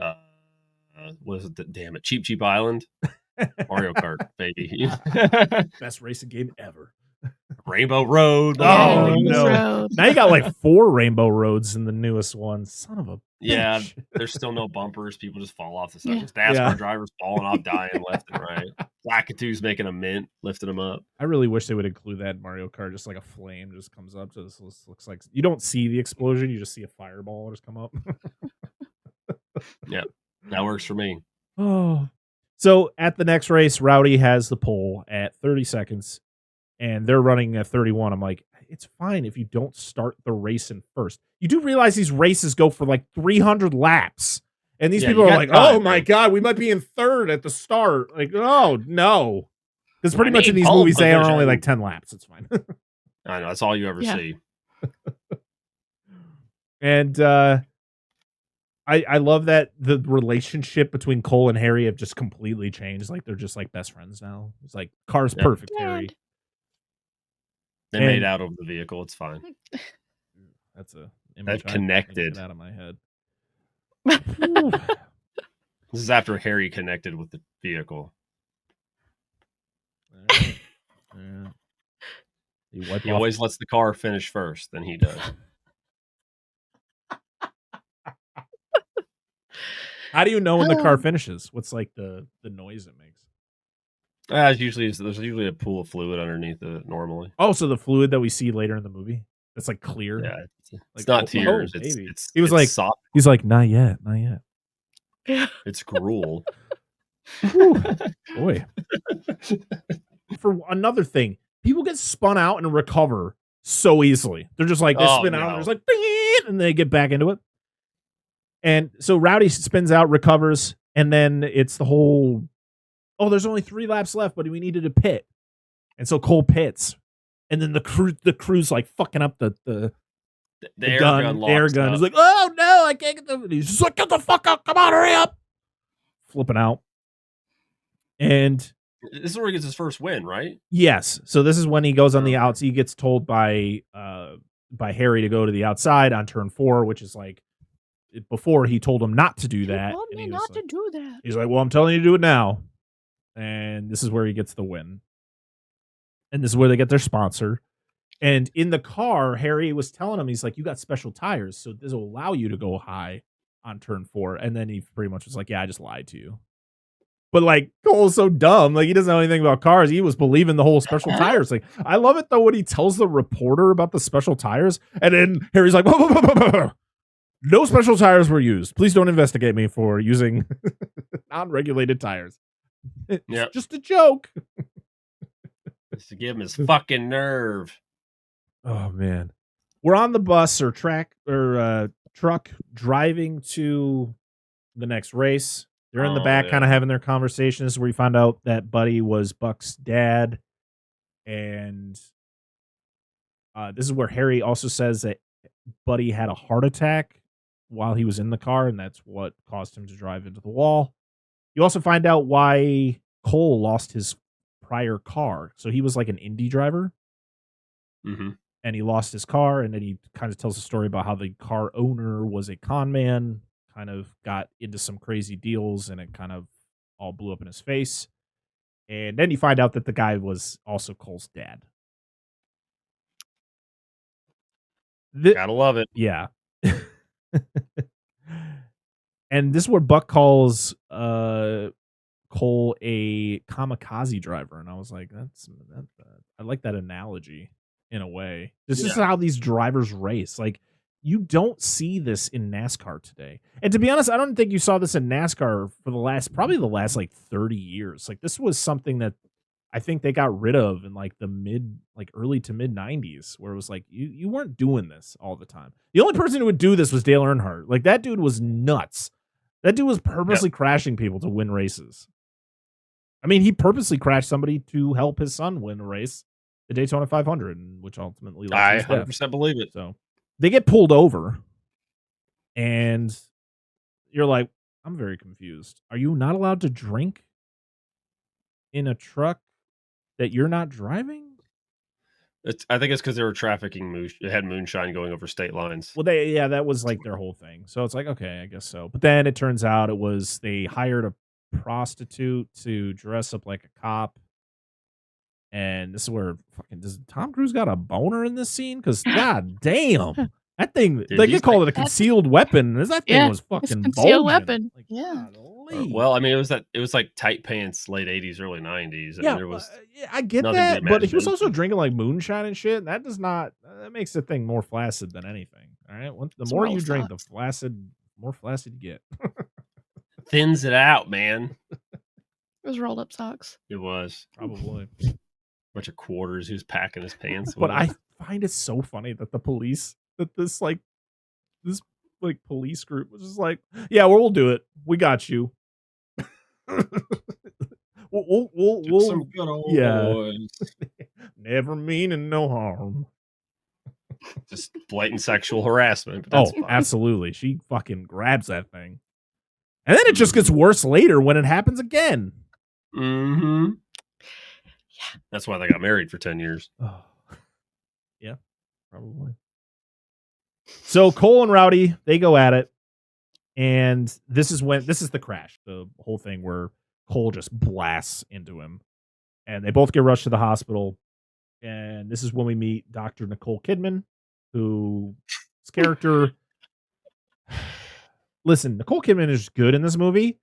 Speaker 8: what is it? Damn it, Cheap Island, Mario Kart, baby.
Speaker 6: Best racing game ever.
Speaker 8: Rainbow Road.
Speaker 6: Oh no! Now you got like 4 Rainbow Roads in the newest one. Son of a bitch.
Speaker 8: Yeah. There's still no bumpers. People just fall off the side. NASCAR drivers falling off, dying left and right. Blackatoo's making a mint, lifting them up.
Speaker 6: I really wish they would include that in Mario Kart. Just like a flame just comes up. Just looks like you don't see the explosion. You just see a fireball just come up.
Speaker 8: Yeah, that works for me.
Speaker 6: Oh, so at the next race, Rowdy has the pole at 30 seconds. And they're running at 31. I'm like, it's fine if you don't start the race in first. You do realize these races go for like 300 laps. And these people are like, oh my God, we might be in third at the start. Like, oh, no. Because pretty much in these movies, they are only like 10 laps. It's fine.
Speaker 8: I know. That's all you ever see.
Speaker 6: And I love that the relationship between Cole and Harry have just completely changed. Like, they're just like best friends now. It's like, car's perfect, Harry.
Speaker 8: They made out of the vehicle. It's fine.
Speaker 6: That's a
Speaker 8: image connected
Speaker 6: out of my head.
Speaker 8: This is after Harry connected with the vehicle. He always lets the car finish first, then he does.
Speaker 6: How do you know when the car finishes? What's like the noise it makes?
Speaker 8: There's usually a pool of fluid underneath it normally.
Speaker 6: Oh, so the fluid that we see later in the movie, that's like clear.
Speaker 8: Yeah, it's not tears.
Speaker 6: He was like,
Speaker 8: soft.
Speaker 6: He's like, not yet.
Speaker 8: It's gruel.
Speaker 6: Boy. For another thing, people get spun out and recover so easily. They're just like, they spin out and there's like, and they get back into it. And so Rowdy spins out, recovers, and then it's the whole, there's only 3 laps left, but we needed to pit. And so Cole pits. And then the crew's like fucking up the air gun. He's like, oh no, I can't get the. He's just like, get the fuck up, come on, hurry up. Flipping out. And
Speaker 8: this is where he gets his first win, right?
Speaker 6: Yes. So this is when he goes on the outs. He gets told by Harry to go to the outside on turn 4, which is like, before he told him not to do that.
Speaker 7: He told me not to do that.
Speaker 6: He's like, well, I'm telling you to do it now. And this is where he gets the win. And this is where they get their sponsor. And in the car, Harry was telling him, he's like, you got special tires, so this will allow you to go high on turn 4. And then he pretty much was like, yeah, I just lied to you. But like, Cole's so dumb. Like, he doesn't know anything about cars. He was believing the whole special tires. Like, I love it though when he tells the reporter about the special tires. And then Harry's like, whoa. No special tires were used. Please don't investigate me for using non-regulated tires. It's
Speaker 8: Yep.
Speaker 6: just a joke.
Speaker 8: Just to give him his fucking nerve.
Speaker 6: Oh man. We're on the bus or truck driving to the next race. They're in the back kind of having their conversations where you find out that Buddy was Buck's dad. And this is where Harry also says that Buddy had a heart attack while he was in the car, and that's what caused him to drive into the wall. You also find out why Cole lost his prior car. So he was like an Indy driver.
Speaker 8: Mm-hmm.
Speaker 6: And he lost his car, and then he kind of tells a story about how the car owner was a con man, kind of got into some crazy deals, and it kind of all blew up in his face. And then you find out that the guy was also Cole's dad.
Speaker 8: Gotta love it.
Speaker 6: Yeah. And this is where Buck calls Cole a kamikaze driver, and I was like, I like that analogy in a way. This is how these drivers race. Like, you don't see this in NASCAR today. And to be honest, I don't think you saw this in NASCAR for probably the last like 30 years. Like, this was something that I think they got rid of in like the early to mid 90s, where it was like, you weren't doing this all the time. The only person who would do this was Dale Earnhardt. Like, that dude was nuts. That dude was purposely crashing people to win races. I mean, he purposely crashed somebody to help his son win a race, the Daytona 500, which ultimately led to his death.
Speaker 8: 100% believe it.
Speaker 6: So they get pulled over, and you're like, I'm very confused. Are you not allowed to drink in a truck that you're not driving?
Speaker 8: I think it's because they were trafficking it had moonshine going over state lines.
Speaker 6: Well, that was like their whole thing. So it's like, okay, I guess so. But then it turns out they hired a prostitute to dress up like a cop. And this is where does Tom Cruise got a boner in this scene? Because god damn, that thing,
Speaker 8: Dude,
Speaker 6: they call it a concealed weapon. That thing was fucking
Speaker 7: concealed
Speaker 6: bulging.
Speaker 7: weapon.
Speaker 6: Like,
Speaker 7: yeah.
Speaker 8: Well, I mean, it was like tight pants, late 80s, early 90s. And there was
Speaker 6: I get that, but he was also drinking like moonshine and shit. That makes the thing more flaccid than anything. All right, the more you drink, the more flaccid you get.
Speaker 8: Thins it out, man.
Speaker 7: It was rolled up socks.
Speaker 8: It was
Speaker 6: probably
Speaker 8: bunch of quarters. He was packing his pants.
Speaker 6: But I find it so funny that this police group was just like, yeah, we'll do it. We got you. we'll
Speaker 8: some good old boys.
Speaker 6: Never meaning no harm.
Speaker 8: Just blatant sexual harassment. But that's fine.
Speaker 6: Absolutely. She fucking grabs that thing. And then it just gets worse later when it happens again.
Speaker 8: Mm-hmm. Yeah. That's why they got married for 10 years.
Speaker 6: Oh. Yeah, probably. So Cole and Rowdy, they go at it. And this is the crash, the whole thing where Cole just blasts into him. And they both get rushed to the hospital. And this is when we meet Dr. Nicole Kidman, whose character... Listen, Nicole Kidman is good in this movie,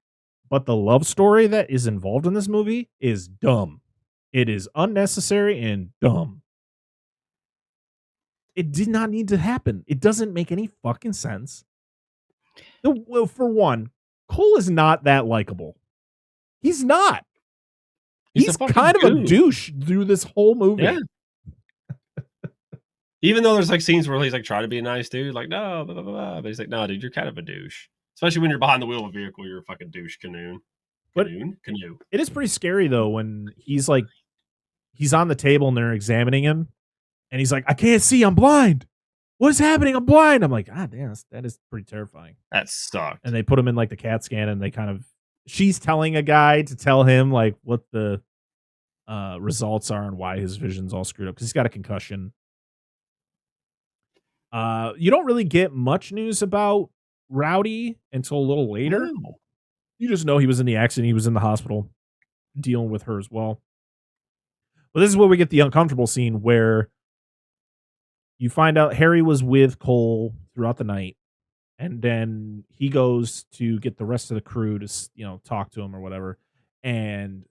Speaker 6: but the love story that is involved in this movie is dumb. It is unnecessary and dumb. It did not need to happen. It doesn't make any fucking sense. For one, Cole is not that likable. He's not. He's kind of a douche through this whole movie.
Speaker 8: Yeah. Even though there's like scenes where he's like trying to be a nice dude, like, no, blah, blah, blah, but he's like, no, dude, you're kind of a douche. Especially when you're behind the wheel of a vehicle, you're a fucking douche canoe. Canoe.
Speaker 6: It is pretty scary though when he's on the table and they're examining him, and he's like, I can't see, I'm blind. What is happening? I'm blind. I'm like, God damn, that is pretty terrifying.
Speaker 8: That sucked.
Speaker 6: And they put him in like the CAT scan, and she's telling a guy to tell him like what the results are and why his vision's all screwed up because he's got a concussion. You don't really get much news about Rowdy until a little later. No. You just know he was in the accident. He was in the hospital dealing with her as well. But this is where we get the uncomfortable scene where you find out Harry was with Cole throughout the night, and then he goes to get the rest of the crew to, talk to him or whatever. And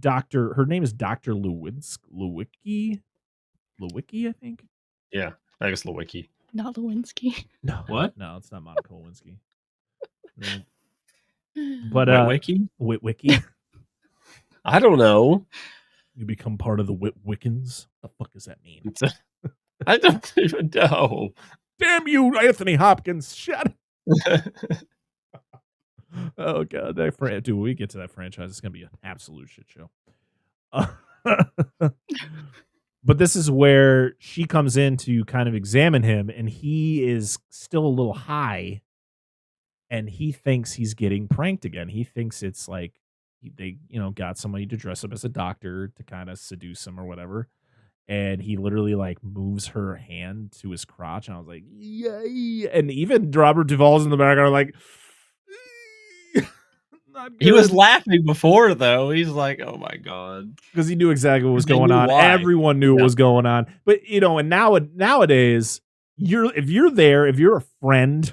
Speaker 6: her name is Dr. Lewicki, I think.
Speaker 8: Yeah, I guess Lewicki.
Speaker 7: Not Lewinsky.
Speaker 6: No,
Speaker 8: What?
Speaker 6: No, it's not Monica Lewinsky. No. But
Speaker 8: Witwicky?
Speaker 6: Witwicky.
Speaker 8: I don't know.
Speaker 6: You become part of the Witwickens. The fuck does that mean?
Speaker 8: I don't even know.
Speaker 6: Damn you, Anthony Hopkins! Shut up. Oh god, dude. When we get to that franchise, it's gonna be an absolute shit show. But this is where she comes in to kind of examine him, and he is still a little high, and he thinks he's getting pranked again. He thinks it's like they, got somebody to dress up as a doctor to kind of seduce him or whatever. And he literally like moves her hand to his crotch, and I was like, yay! And even Robert Duvall's in the background, like, not good.
Speaker 8: He was laughing before, though. He's like, "Oh my god,"
Speaker 6: because he knew exactly what was
Speaker 8: They
Speaker 6: going
Speaker 8: knew
Speaker 6: on.
Speaker 8: why.
Speaker 6: Everyone knew what was going on. But and nowadays, if you're there, if you're a friend,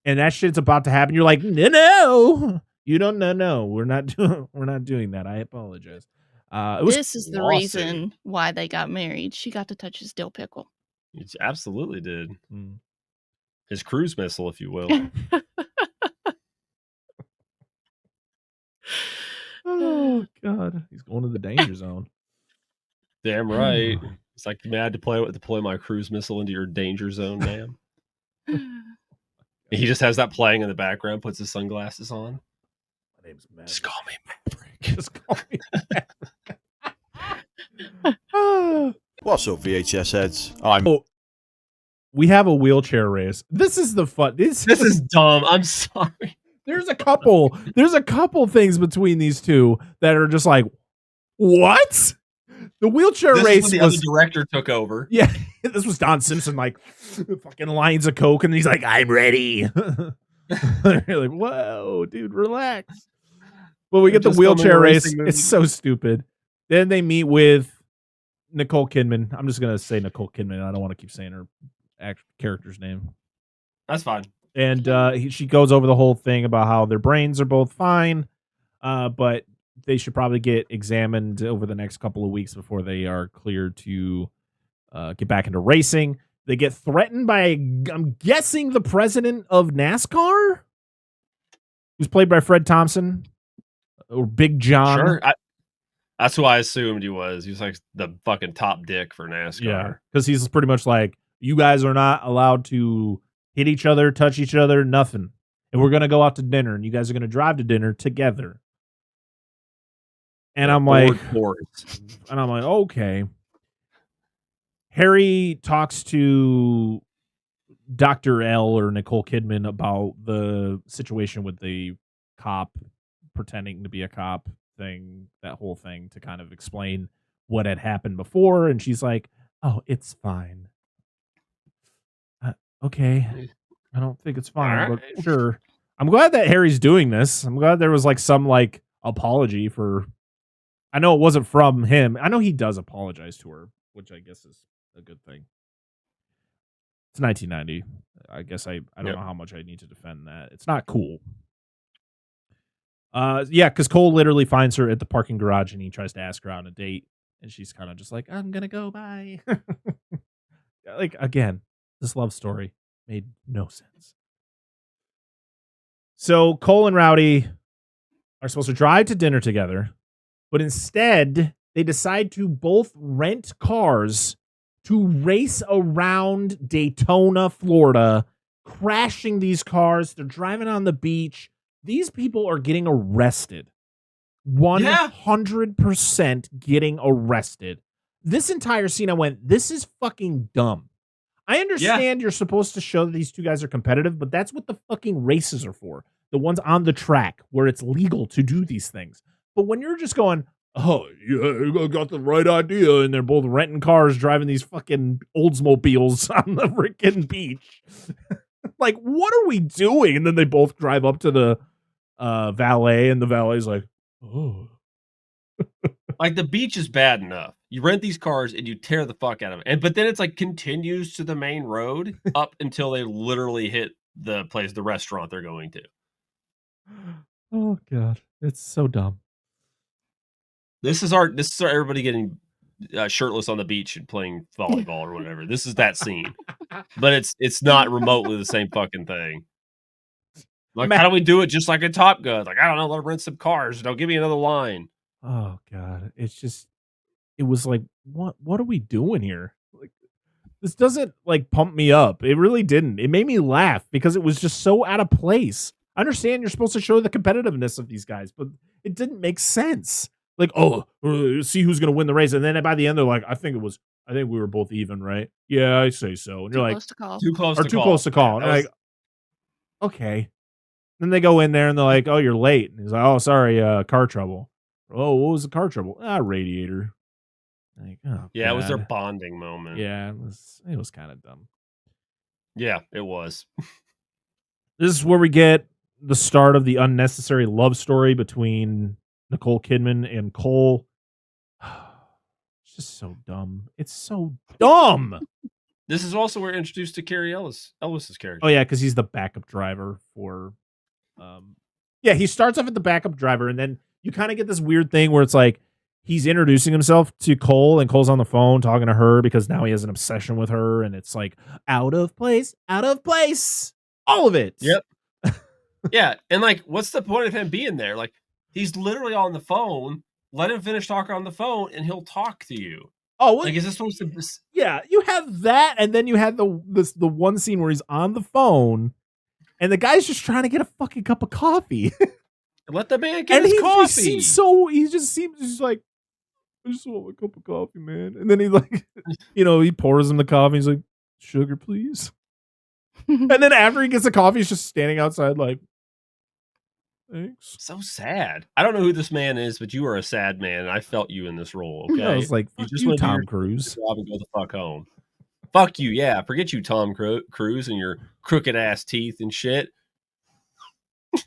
Speaker 6: and that shit's about to happen, you're like, no, you don't know. No, we're not doing that. I apologize.
Speaker 7: This is the reason why they got married. She got to touch his dill pickle.
Speaker 8: He absolutely did.
Speaker 6: Mm.
Speaker 8: His cruise missile, if you will.
Speaker 6: Oh god, he's going to the danger zone.
Speaker 8: Damn right. It's like, man, I had to deploy my cruise missile into your danger zone, ma'am. He just has that playing in the background, puts his sunglasses on.
Speaker 6: My name's Maverick.
Speaker 8: Just call me Maverick.
Speaker 6: Just call me Maverick.
Speaker 10: What's up, VHS heads?
Speaker 6: We have a wheelchair race. This is the fun. This
Speaker 8: is dumb. I'm sorry.
Speaker 6: There's a couple things between these two that are just like, what? The wheelchair race
Speaker 8: was the other director took over.
Speaker 6: Yeah, this was Don Simpson, like fucking lines of coke, and he's like, "I'm ready." You're like, "Whoa, dude, relax." But we get the wheelchair race. It's so stupid. Then they meet with Nicole Kidman. I'm just gonna say Nicole Kidman. I don't want to keep saying her character's name.
Speaker 8: That's fine.
Speaker 6: And she goes over the whole thing about how their brains are both fine, but they should probably get examined over the next couple of weeks before they are cleared to get back into racing. They get threatened by, I'm guessing, the president of NASCAR, who's played by Fred Thompson, or Big John.
Speaker 8: Sure. That's who I assumed he was. He was like the fucking top dick for NASCAR.
Speaker 6: Yeah, because he's pretty much like, you guys are not allowed to hit each other, touch each other, nothing. And we're going to go out to dinner, and you guys are going to drive to dinner together. And I'm like, okay. Harry talks to Dr. L or Nicole Kidman about the situation with the cop pretending to be a cop thing, that whole thing, to kind of explain what had happened before. And she's like, oh, it's fine. Okay. I don't think it's fine, but sure. I'm glad that Harry's doing this. I'm glad there was like some like apology for, I know it wasn't from him. I know he does apologize to her, which I guess is a good thing. It's 1990. I guess I don't know how much I need to defend that. It's not cool. Yeah, because Cole literally finds her at the parking garage and he tries to ask her out on a date, and she's kind of just like, I'm gonna go, bye. Like, again, this love story made no sense. So Cole and Rowdy are supposed to drive to dinner together, but instead they decide to both rent cars to race around Daytona, Florida, crashing these cars. They're driving on the beach. These people are getting arrested. 100% getting arrested. This entire scene, I went, this is fucking dumb. I understand you're supposed to show that these two guys are competitive, but that's what the fucking races are for. The ones on the track where it's legal to do these things. But when you're just going, oh, yeah, I got the right idea, and they're both renting cars, driving these fucking Oldsmobiles on the freaking beach. Like, what are we doing? And then they both drive up to the valet, and the valet's like, oh.
Speaker 8: Like, the beach is bad enough. You rent these cars and you tear the fuck out of it. But then it's like continues to the main road up until they literally hit the restaurant they're going to.
Speaker 6: Oh God. It's so dumb.
Speaker 8: This is everybody getting shirtless on the beach and playing volleyball or whatever. This is that scene, but it's not remotely the same fucking thing. Like, how do we do it just like a Top Gun? Like, I don't know, let them rent some cars. Don't give me another line.
Speaker 6: Oh God, it was like, what are we doing here? Like, this doesn't like pump me up. It really didn't. It made me laugh because it was just so out of place. I understand you're supposed to show the competitiveness of these guys, but it didn't make sense. Like, see who's gonna win the race, and then by the end they're like, I think we were both even, right? Yeah, I say so. And you're like,
Speaker 7: close to call.
Speaker 8: Too close
Speaker 6: to call. And you're like, okay. Then they go in there and they're like, oh, you're late. And he's like, oh, sorry, car trouble. Oh, what was the car trouble? Radiator. Like, oh,
Speaker 8: yeah,
Speaker 6: God.
Speaker 8: it was their bonding moment.
Speaker 6: Yeah, it was kind of dumb.
Speaker 8: Yeah, it was.
Speaker 6: This is where we get the start of the unnecessary love story between Nicole Kidman and Cole. It's just so dumb. It's so dumb.
Speaker 8: This is also where we're introduced to Carrie Ellis's character.
Speaker 6: Oh yeah, because he's the backup driver for. Yeah, he starts off at the backup driver, and then you kind of get this weird thing where it's like he's introducing himself to Cole, and Cole's on the phone talking to her because now he has an obsession with her, and it's like out of place, all of it.
Speaker 8: Yep. Yeah, and like, what's the point of him being there? Like, he's literally on the phone. Let him finish talking on the phone, and he'll talk to you.
Speaker 6: Oh, well,
Speaker 8: like, is this supposed to?
Speaker 6: Yeah, you have that, and then you had the one scene where he's on the phone, and the guy's just trying to get a fucking cup of coffee.
Speaker 8: Let the man get his coffee.
Speaker 6: He just seems like, I just want a cup of coffee, man. And then he like, he pours him the coffee. He's like, sugar, please. And then after he gets the coffee, he's just standing outside like, thanks.
Speaker 8: So sad. I don't know who this man is, but you are a sad man. And I felt you in this role. Okay,
Speaker 6: I was like,
Speaker 8: you just
Speaker 6: you,
Speaker 8: want
Speaker 6: Tom Cruise.
Speaker 8: Job and go the fuck home. Fuck you. Yeah, forget you, Tom Cruise, and your crooked ass teeth and shit.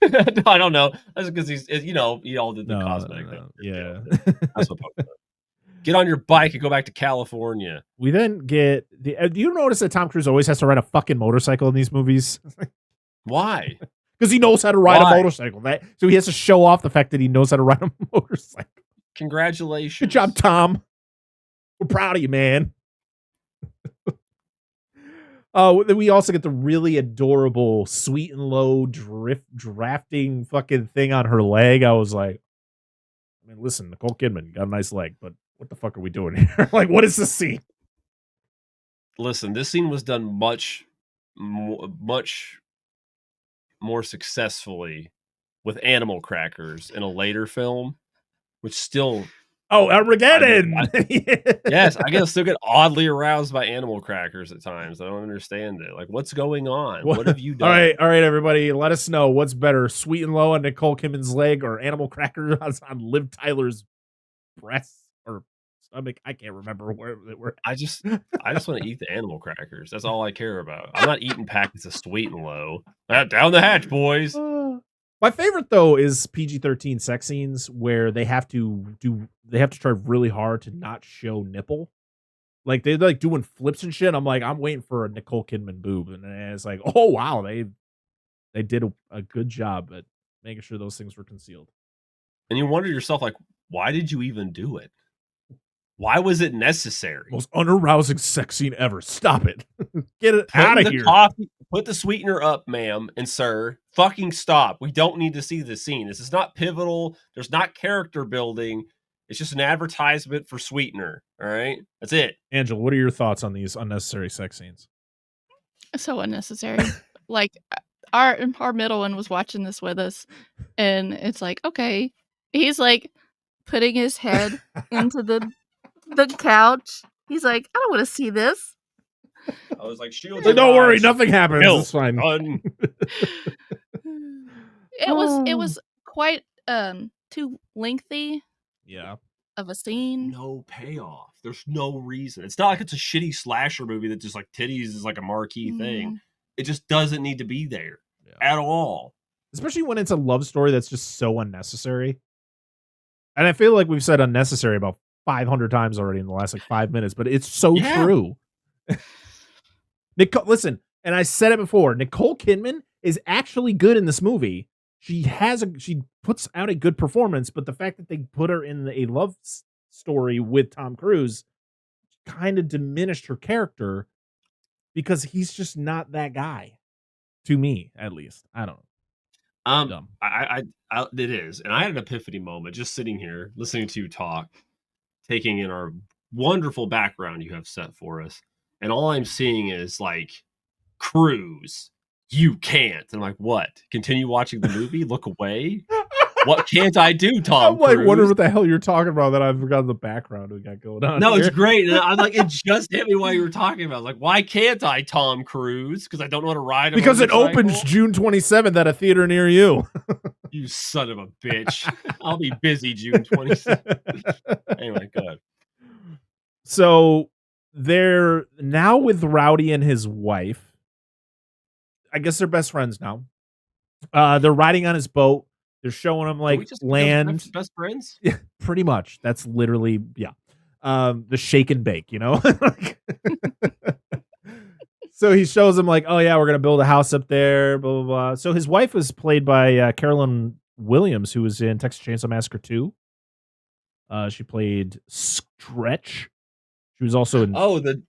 Speaker 8: I don't know. That's because he's, he all did the cosmetic thing.
Speaker 6: Yeah.
Speaker 8: That's what I'm talking about. Get on your bike and go back to California.
Speaker 6: We then get do you notice that Tom Cruise always has to ride a fucking motorcycle in these movies?
Speaker 8: Why?
Speaker 6: Because he knows how to ride a motorcycle. So he has to show off the fact that he knows how to ride a motorcycle.
Speaker 8: Congratulations.
Speaker 6: Good job, Tom. We're proud of you, man. Then we also get the really adorable sweet and low drafting fucking thing on her leg. I was like, listen, Nicole Kidman got a nice leg, but what the fuck are we doing here? Like, what is this scene?
Speaker 8: Listen, this scene was done much more successfully with animal crackers in a later film, which still...
Speaker 6: Oh, Armageddon!
Speaker 8: Yes, I get still get oddly aroused by animal crackers at times. I don't understand it. Like, what's going on? What have you done?
Speaker 6: All right, everybody, let us know what's better, Sweet and Low on Nicole Kidman's leg or animal crackers on Liv Tyler's breasts or stomach. I can't remember where they were.
Speaker 8: I just want to eat the animal crackers. That's all I care about. I'm not eating packets of Sweet and Low. Down the hatch, boys.
Speaker 6: My favorite though is PG-13 sex scenes where they have to try really hard to not show nipple. Like they're like doing flips and shit. I'm like, I'm waiting for a Nicole Kidman boob, and it's like, oh wow, they did a good job at making sure those things were concealed.
Speaker 8: And you wonder yourself, like, why did you even do it? Why was it necessary?
Speaker 6: Most unarousing sex scene ever. Stop it. Get it out of here.
Speaker 8: Put the sweetener up, ma'am and sir. Fucking stop. We don't need to see this scene. This is not pivotal. There's not character building. It's just an advertisement for sweetener. All right? That's it.
Speaker 6: Angela, what are your thoughts on these unnecessary sex scenes?
Speaker 7: So unnecessary. Like our middle one was watching this with us, and it's like, okay. He's like putting his head into the couch. He's like, I don't want to see this.
Speaker 8: I was like, shield.
Speaker 6: Don't worry, nothing happens. It's fine.
Speaker 7: It was quite too lengthy.
Speaker 6: Yeah.
Speaker 7: Of a scene.
Speaker 8: No payoff. There's no reason. It's not like it's a shitty slasher movie that just like titties is like a marquee thing. It just doesn't need to be there at all.
Speaker 6: Especially when it's a love story that's just so unnecessary. And I feel like we've said unnecessary about 500 times already in the last like 5 minutes, but it's so true. Listen, and I said it before, Nicole Kidman is actually good in this movie. She puts out a good performance, but the fact that they put her in a love story with Tom Cruise kind of diminished her character because he's just not that guy to me, at least. I don't know. Dumb.
Speaker 8: It is, and I had an epiphany moment just sitting here listening to you talk, taking in our wonderful background you have set for us, and all I'm seeing is like Cruise. You can't. And I'm like, what? Continue watching the movie? Look away? What can't I do, Tom?
Speaker 6: I'm like
Speaker 8: Cruise?
Speaker 6: wondering what the hell you're talking about. That I've forgotten the background we got going on.
Speaker 8: No,
Speaker 6: here.
Speaker 8: it's great. And I'm like, it just hit me while you were talking about it. I was like, why can't I, Tom Cruise? Because I don't know how to ride a
Speaker 6: because it
Speaker 8: motorcycle?
Speaker 6: opens June 27th at a theater near you.
Speaker 8: You son of a bitch. I'll be busy June 27th. Anyway, go ahead.
Speaker 6: So they're now with Rowdy and his wife. I guess they're best friends now. They're riding on his boat. They're showing him like land.
Speaker 8: Best friends?
Speaker 6: Yeah, pretty much. That's literally, yeah. The shake and bake, you know? So he shows him like, oh yeah, we're going to build a house up there, blah, blah, blah. So his wife was played by Carolyn Williams, who was in Texas Chainsaw Massacre 2. She played Stretch. She was also in...
Speaker 8: Oh, the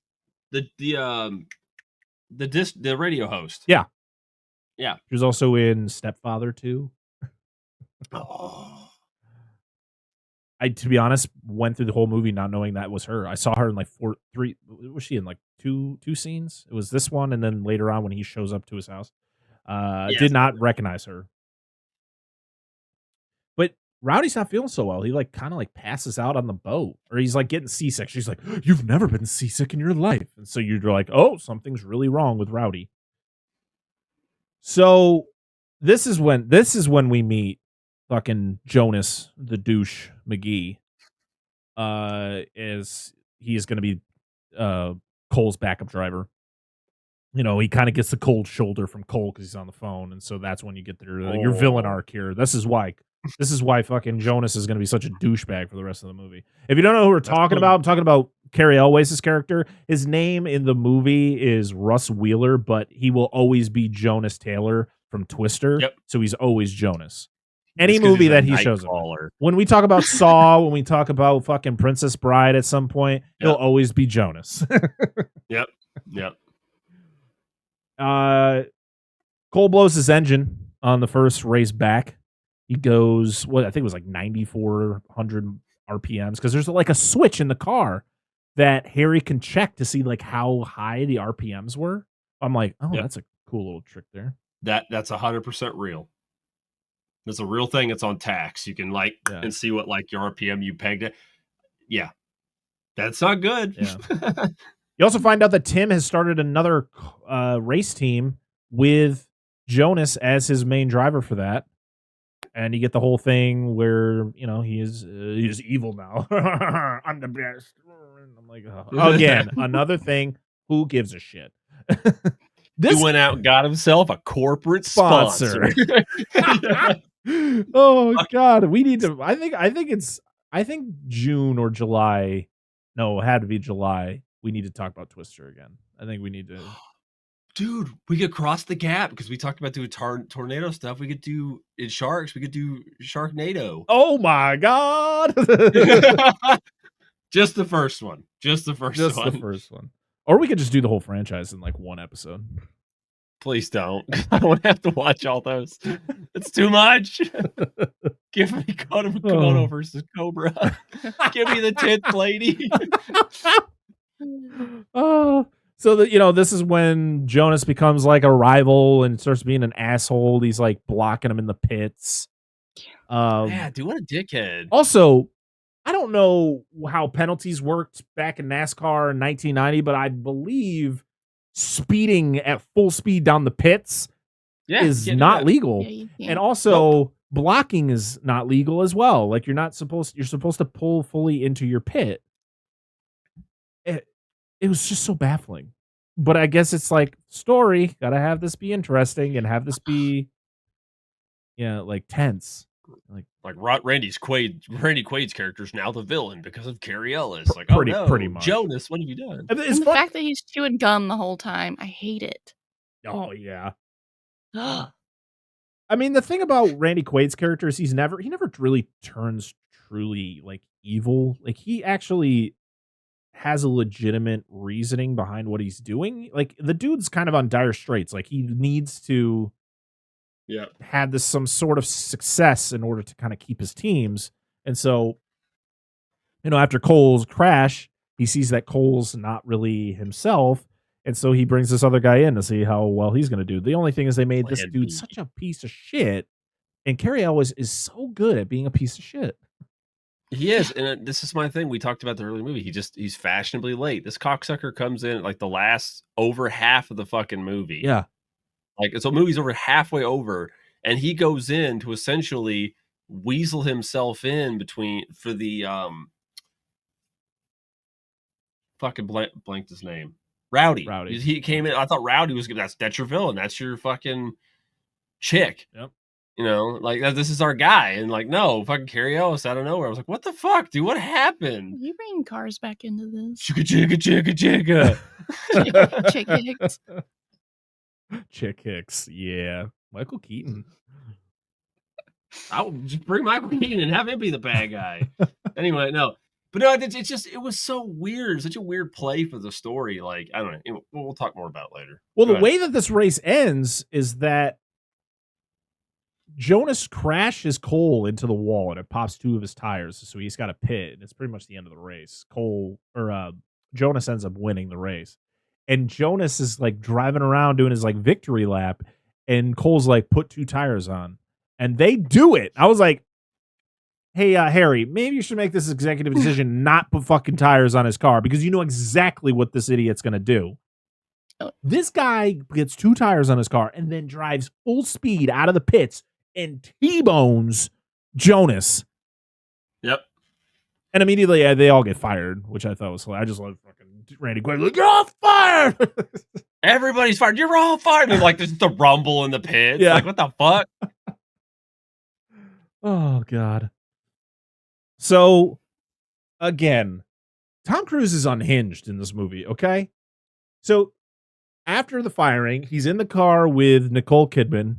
Speaker 8: radio host.
Speaker 6: Yeah.
Speaker 8: Yeah.
Speaker 6: She was also in Stepfather 2.
Speaker 8: Oh.
Speaker 6: I, to be honest, went through the whole movie not knowing that was her. I saw her in like three. Was she in like two scenes? It was this one, and then later on when he shows up to his house. Yes. Did not recognize her. But Rowdy's not feeling so well. He like kind of like passes out on the boat, or he's like getting seasick. She's like, "You've never been seasick in your life," and so you're like, "Oh, something's really wrong with Rowdy." So this is when we meet fucking Jonas the douche McGee, as he is going to be Cole's backup driver. You know, he kind of gets the cold shoulder from Cole because he's on the phone, and so that's when you get your villain arc here. This is why fucking Jonas is going to be such a douchebag for the rest of the movie. If you don't know who we're talking about, I'm talking about Cary Elwes' character. His name in the movie is Russ Wheeler, but he will always be Jonas Taylor from Twister.
Speaker 8: Yep.
Speaker 6: So he's always Jonas. Any movie that he shows up in. When we talk about Saw, when we talk about fucking Princess Bride at some point, he'll always be Jonas.
Speaker 8: Yep.
Speaker 6: Cole blows his engine on the first race back. He goes, I think it was like 9,400 RPMs, because there's like a switch in the car that Harry can check to see like how high the RPMs were. I'm like, that's a cool little trick there.
Speaker 8: That's 100% real. There's a real thing. It's on tax. You can and see what like your RPM you pegged it. Yeah, that's not good.
Speaker 6: Yeah. You also find out that Tim has started another race team with Jonas as his main driver for that, and you get the whole thing where he's evil now. I'm the best. I'm like, again, another thing. Who gives a shit?
Speaker 8: He went out and got himself a corporate sponsor.
Speaker 6: Oh God, we need to. I think June or July. No, it had to be July. We need to talk about Twister again. I think we need to.
Speaker 8: Dude, we could cross the gap because we talked about doing tornado stuff. We could do in Sharks. We could do Sharknado.
Speaker 6: Oh my God!
Speaker 8: Just the first one. Just the first one.
Speaker 6: Or we could just do the whole franchise in like one episode.
Speaker 8: Please don't. I don't have to watch all those. It's too much. Give me Komodo versus Cobra. Give me the 10th lady.
Speaker 6: So that this is when Jonas becomes like a rival and starts being an asshole. He's like blocking him in the pits.
Speaker 8: Dude, what a dickhead.
Speaker 6: Also, I don't know how penalties worked back in NASCAR in 1990, but I believe speeding at full speed down the pits is not legal. And also blocking is not legal as well. Like you're supposed to pull fully into your pit. It was just so baffling. But I guess it's like story. Gotta have this be interesting and have this be like tense.
Speaker 8: Like Randy Quaid's character is now the villain because of Cary Elwes. Like,
Speaker 6: pretty much.
Speaker 8: Jonas, what have you done?
Speaker 7: And the fact that he's chewing gum the whole time, I hate it.
Speaker 6: Oh yeah. I mean, the thing about Randy Quaid's character is he never really turns truly like evil. Like, he actually has a legitimate reasoning behind what he's doing. Like, the dude's kind of on dire straits. Like, he needs to have some sort of success in order to kind of keep his teams. And so, after Cole's crash, he sees that Cole's not really himself. And so he brings this other guy in to see how well he's going to do. The only thing is they made this dude such a piece of shit. And Cary Elwes is so good at being a piece of shit.
Speaker 8: He is, and this is my thing. We talked about the early movie. He's fashionably late. This cocksucker comes in at like the last over half of the fucking movie.
Speaker 6: Yeah.
Speaker 8: Like, so the movie's over halfway over, and he goes in to essentially weasel himself in for the fucking blanked his name. Rowdy. He came in. I thought Rowdy was that's your villain. That's your fucking chick.
Speaker 6: Yep.
Speaker 8: Like this is our guy, and like no, fucking Cary Elwes out of nowhere. I was like, what the fuck, dude? What happened?
Speaker 7: You bringing cars back into this?
Speaker 8: Chicka.
Speaker 7: Chick Hicks.
Speaker 6: Chick Hicks, yeah. Michael Keaton.
Speaker 8: I would just bring Michael Keaton and have him be the bad guy. Anyway, no. But no, it's just, it was so weird. Such a weird play for the story. Like, I don't know. We'll talk more about it later.
Speaker 6: Well, the way that this race ends is that Jonas crashes Cole into the wall and it pops 2 of his tires. So he's got a pit, and it's pretty much the end of the race. Jonas ends up winning the race. And Jonas is like driving around doing his like victory lap, and Cole's like, put 2 tires on. And they do it. I was like, hey, Harry, maybe you should make this executive decision not put fucking tires on his car, because you know exactly what this idiot's going to do. This guy gets 2 tires on his car and then drives full speed out of the pits and T-bones Jonas.
Speaker 8: Yep.
Speaker 6: And immediately they all get fired, which I thought was hilarious. I just love fucking Randy Quaid. Like, you're all fired!
Speaker 8: Everybody's fired. You're all fired. And like, there's the rumble in the pit.
Speaker 6: Yeah.
Speaker 8: Like, what the fuck?
Speaker 6: Oh, God. So, again, Tom Cruise is unhinged in this movie, okay? So, after the firing, he's in the car with Nicole Kidman,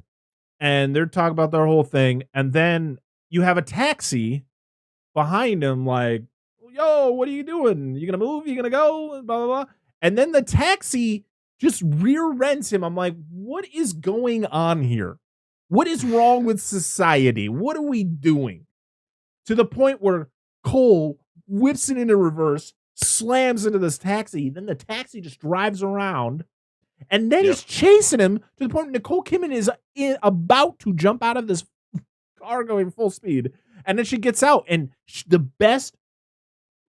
Speaker 6: and they're talking about their whole thing, and then you have a taxi behind him like, yo, what are you doing? You gonna move? You gonna go? Blah, blah, blah. And then the taxi just rear ends him. I'm like, what is going on here? What is wrong with society? What are we doing? To the point where Cole whips it into reverse, slams into this taxi, then the taxi just drives around, and then he's chasing him to the point where Nicole Kidman is about to jump out of this car going full speed, and then she gets out, and the best,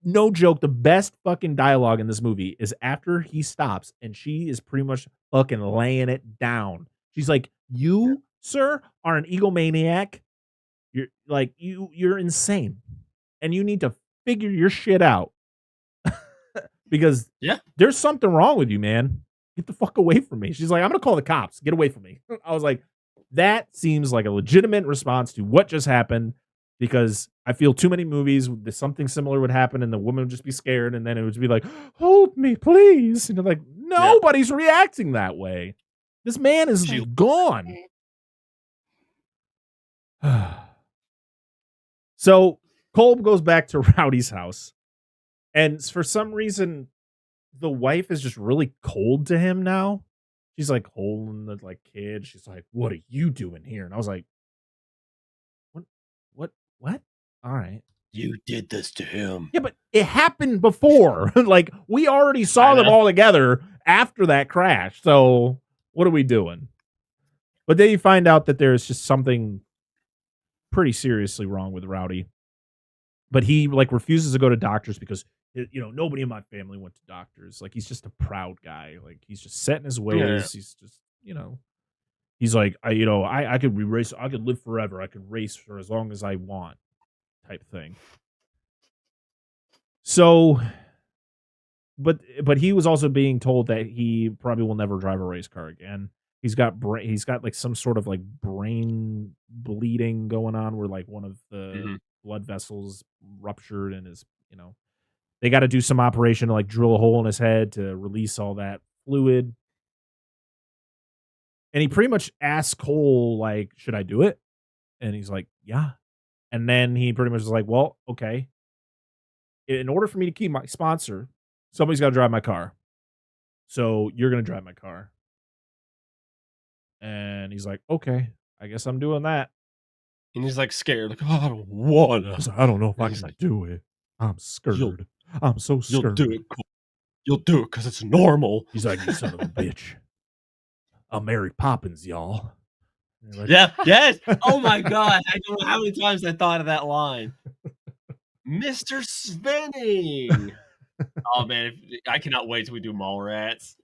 Speaker 6: no joke, the best fucking dialogue in this movie is after he stops, and she is pretty much fucking laying it down. She's like, you, sir, are an egomaniac. You're like, you're insane, and you need to figure your shit out because there's something wrong with you, man. Get the fuck away from me. She's like, I'm gonna call the cops. Get away from me. I was like, that seems like a legitimate response to what just happened, because I feel too many movies something similar would happen and the woman would just be scared, and then it would be like, hold me, please. And they're like, nobody's reacting that way. This man is gone. So Cole goes back to Rowdy's house, and for some reason, the wife is just really cold to him now. She's like holding the like kid. She's like, "What are you doing here?" And I was like, "What? All right,
Speaker 8: you did this to him."
Speaker 6: Yeah, but it happened before. Like, we already saw them all together after that crash. So what are we doing? But then you find out that there's just something pretty seriously wrong with Rowdy. But he like refuses to go to doctors because, you know, nobody in my family went to doctors. Like, he's just a proud guy. Like, he's just set in his ways.
Speaker 8: Yeah.
Speaker 6: He's just, you know, he's like, I could race. I could live forever. I could race for as long as I want, type thing. So, but he was also being told that he probably will never drive a race car again. He's got like some sort of like brain bleeding going on, where like one of the blood vessels ruptured, and is, you know, they got to do some operation to like drill a hole in his head to release all that fluid. And he pretty much asks Cole, like, should I do it? And he's like, yeah. And then he pretty much is like, well, okay. in order for me to keep my sponsor, somebody's got to drive my car. So you're going to drive my car. And he's like, okay, I guess I'm doing that.
Speaker 8: And he's like scared, like, oh, I don't want to.
Speaker 6: I don't know if I
Speaker 8: He's
Speaker 6: can
Speaker 8: like,
Speaker 6: do it. I'm scared. I'm so scared.
Speaker 8: You'll do it. You'll do it because it's normal.
Speaker 6: He's like, you son of a bitch. I'm Mary Poppins, y'all. Like,
Speaker 8: Yeah, yes. Oh my God. I don't know how many times I thought of that line. Mr. Spinning. Oh man, I cannot wait till we do Mallrats.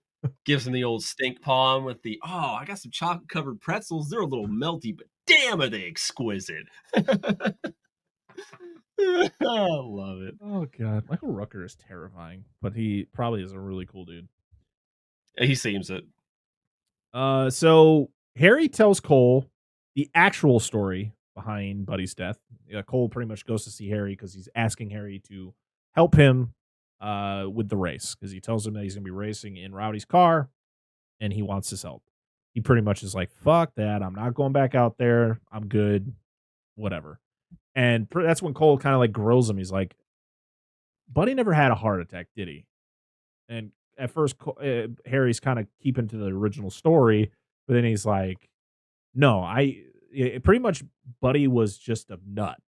Speaker 8: Gives him the old stink palm with the, I got some chocolate covered pretzels. They're a little melty, but damn are they exquisite. I love it.
Speaker 6: Oh God, Michael Rooker is terrifying, but he probably is a really cool dude.
Speaker 8: He seems it.
Speaker 6: So Harry tells Cole the actual story behind Buddy's death. Cole pretty much goes to see Harry because he's asking Harry to help him with the race, because he tells him that he's gonna be racing in Rowdy's car and he wants his help. He pretty much is like, fuck that, I'm not going back out there, I'm good, whatever. And that's when Cole kind of like grills him. He's like, Buddy never had a heart attack, did he? And at first Harry's kind of keeping to the original story, but then he's like, no, pretty much Buddy was just a nut.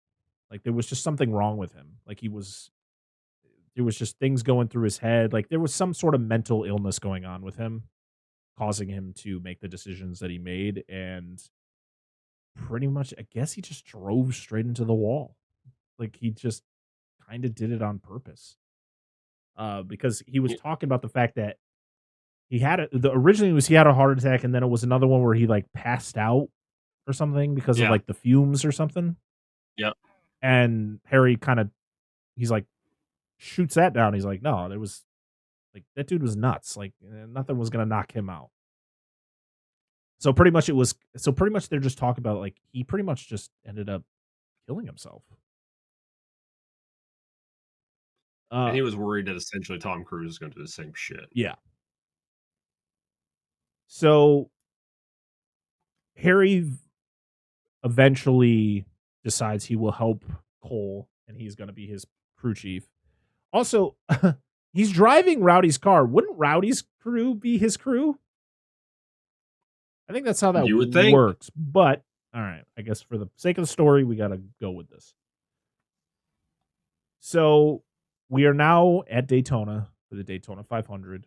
Speaker 6: Like there was just something wrong with him. Like there was just things going through his head. Like there was some sort of mental illness going on with him, causing him to make the decisions that he made. And pretty much, I guess he just drove straight into the wall. Like he just kind of did it on purpose. Because he was talking about the fact that he had originally he had a heart attack, and then it was another one where he like passed out or something because of like the fumes or something.
Speaker 8: Yep.
Speaker 6: And Harry he's like, shoots that down. He's like, no, there was like, that dude was nuts. Like nothing was gonna knock him out. So pretty much they're just talking about like he pretty much just ended up killing himself.
Speaker 8: And he was worried that essentially Tom Cruise is going to do the same shit.
Speaker 6: Yeah. So Harry eventually decides he will help Cole, and he's going to be his crew chief. Also, he's driving Rowdy's car. Wouldn't Rowdy's crew be his crew? I think that's how that works. But, all right, I guess for the sake of the story, we got to go with this. So we are now at Daytona for the Daytona 500,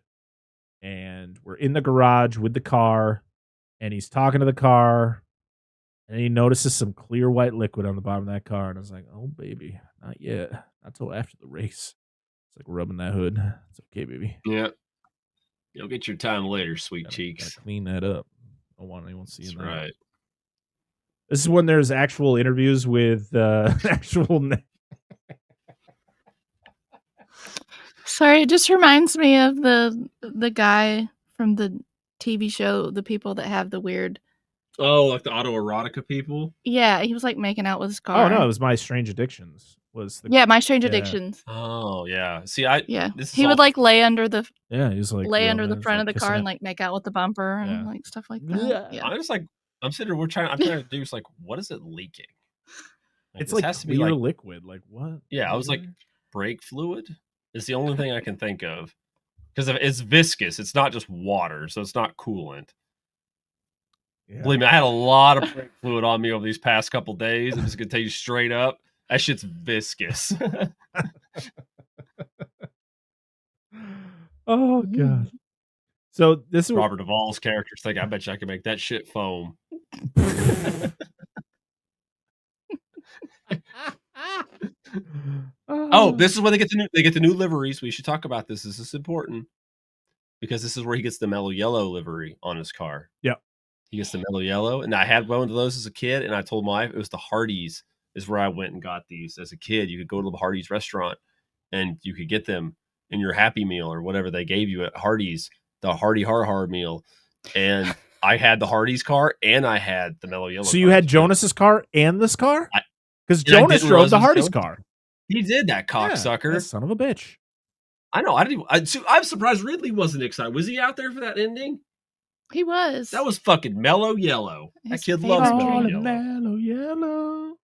Speaker 6: and we're in the garage with the car, and he's talking to the car, and he notices some clear white liquid on the bottom of that car, and I was like, oh, baby, not yet. Not till after the race. It's like rubbing that hood. It's okay, baby.
Speaker 8: Yeah. You'll get your time later, sweet cheeks.
Speaker 6: Gotta clean that up. I don't want anyone seeing
Speaker 8: That's
Speaker 6: that.
Speaker 8: right.
Speaker 6: This is when there's actual interviews with actual...
Speaker 7: Sorry, it just reminds me of the guy from the TV show, the people that have the weird...
Speaker 8: Oh, like the autoerotica people?
Speaker 7: Yeah, he was like making out with his car.
Speaker 6: Oh, no, it was My Strange Addictions.
Speaker 7: My Strange Addictions.
Speaker 8: Oh, yeah. See,
Speaker 7: he would like lay under the...
Speaker 6: Yeah, he was like...
Speaker 7: lay under the front of the car and like make out with the bumper and like stuff like that. Yeah.
Speaker 8: I'm just like... I'm sitting there, I'm trying to do like, what is it leaking? Like,
Speaker 6: it's like has clear to be like liquid. Like what?
Speaker 8: Yeah, I was like, brake fluid is the only thing I can think of. Because it's viscous. It's not just water, so it's not coolant. Yeah. Believe me, I had a lot of brake fluid on me over these past couple days. I'm just going to tell you straight up, that shit's viscous.
Speaker 6: Oh, God. So this is
Speaker 8: Robert Duvall's character's thinking, I bet you I can make that shit foam. This is when they get the new liveries. We should talk about this. This is important because this is where he gets the mellow yellow livery on his car.
Speaker 6: Yep.
Speaker 8: He gets the mellow yellow, and I had one of those as a kid, and I told my wife it was the Hardee's is where I went and got these as a kid. You could go to the Hardee's restaurant, and you could get them in your Happy Meal or whatever they gave you at Hardee's, the Hardy Har meal. And I had the Hardee's car, and I had the mellow yellow.
Speaker 6: So you had Jonas's car and this car? Because Jonas drove the Hardee's car.
Speaker 8: He did, that cocksucker.
Speaker 6: Yeah, son of a bitch.
Speaker 8: I know. I'm surprised Ridley wasn't excited. Was he out there for that ending?
Speaker 7: He was.
Speaker 8: That was fucking mellow yellow. That kid loves
Speaker 6: mellow yellow.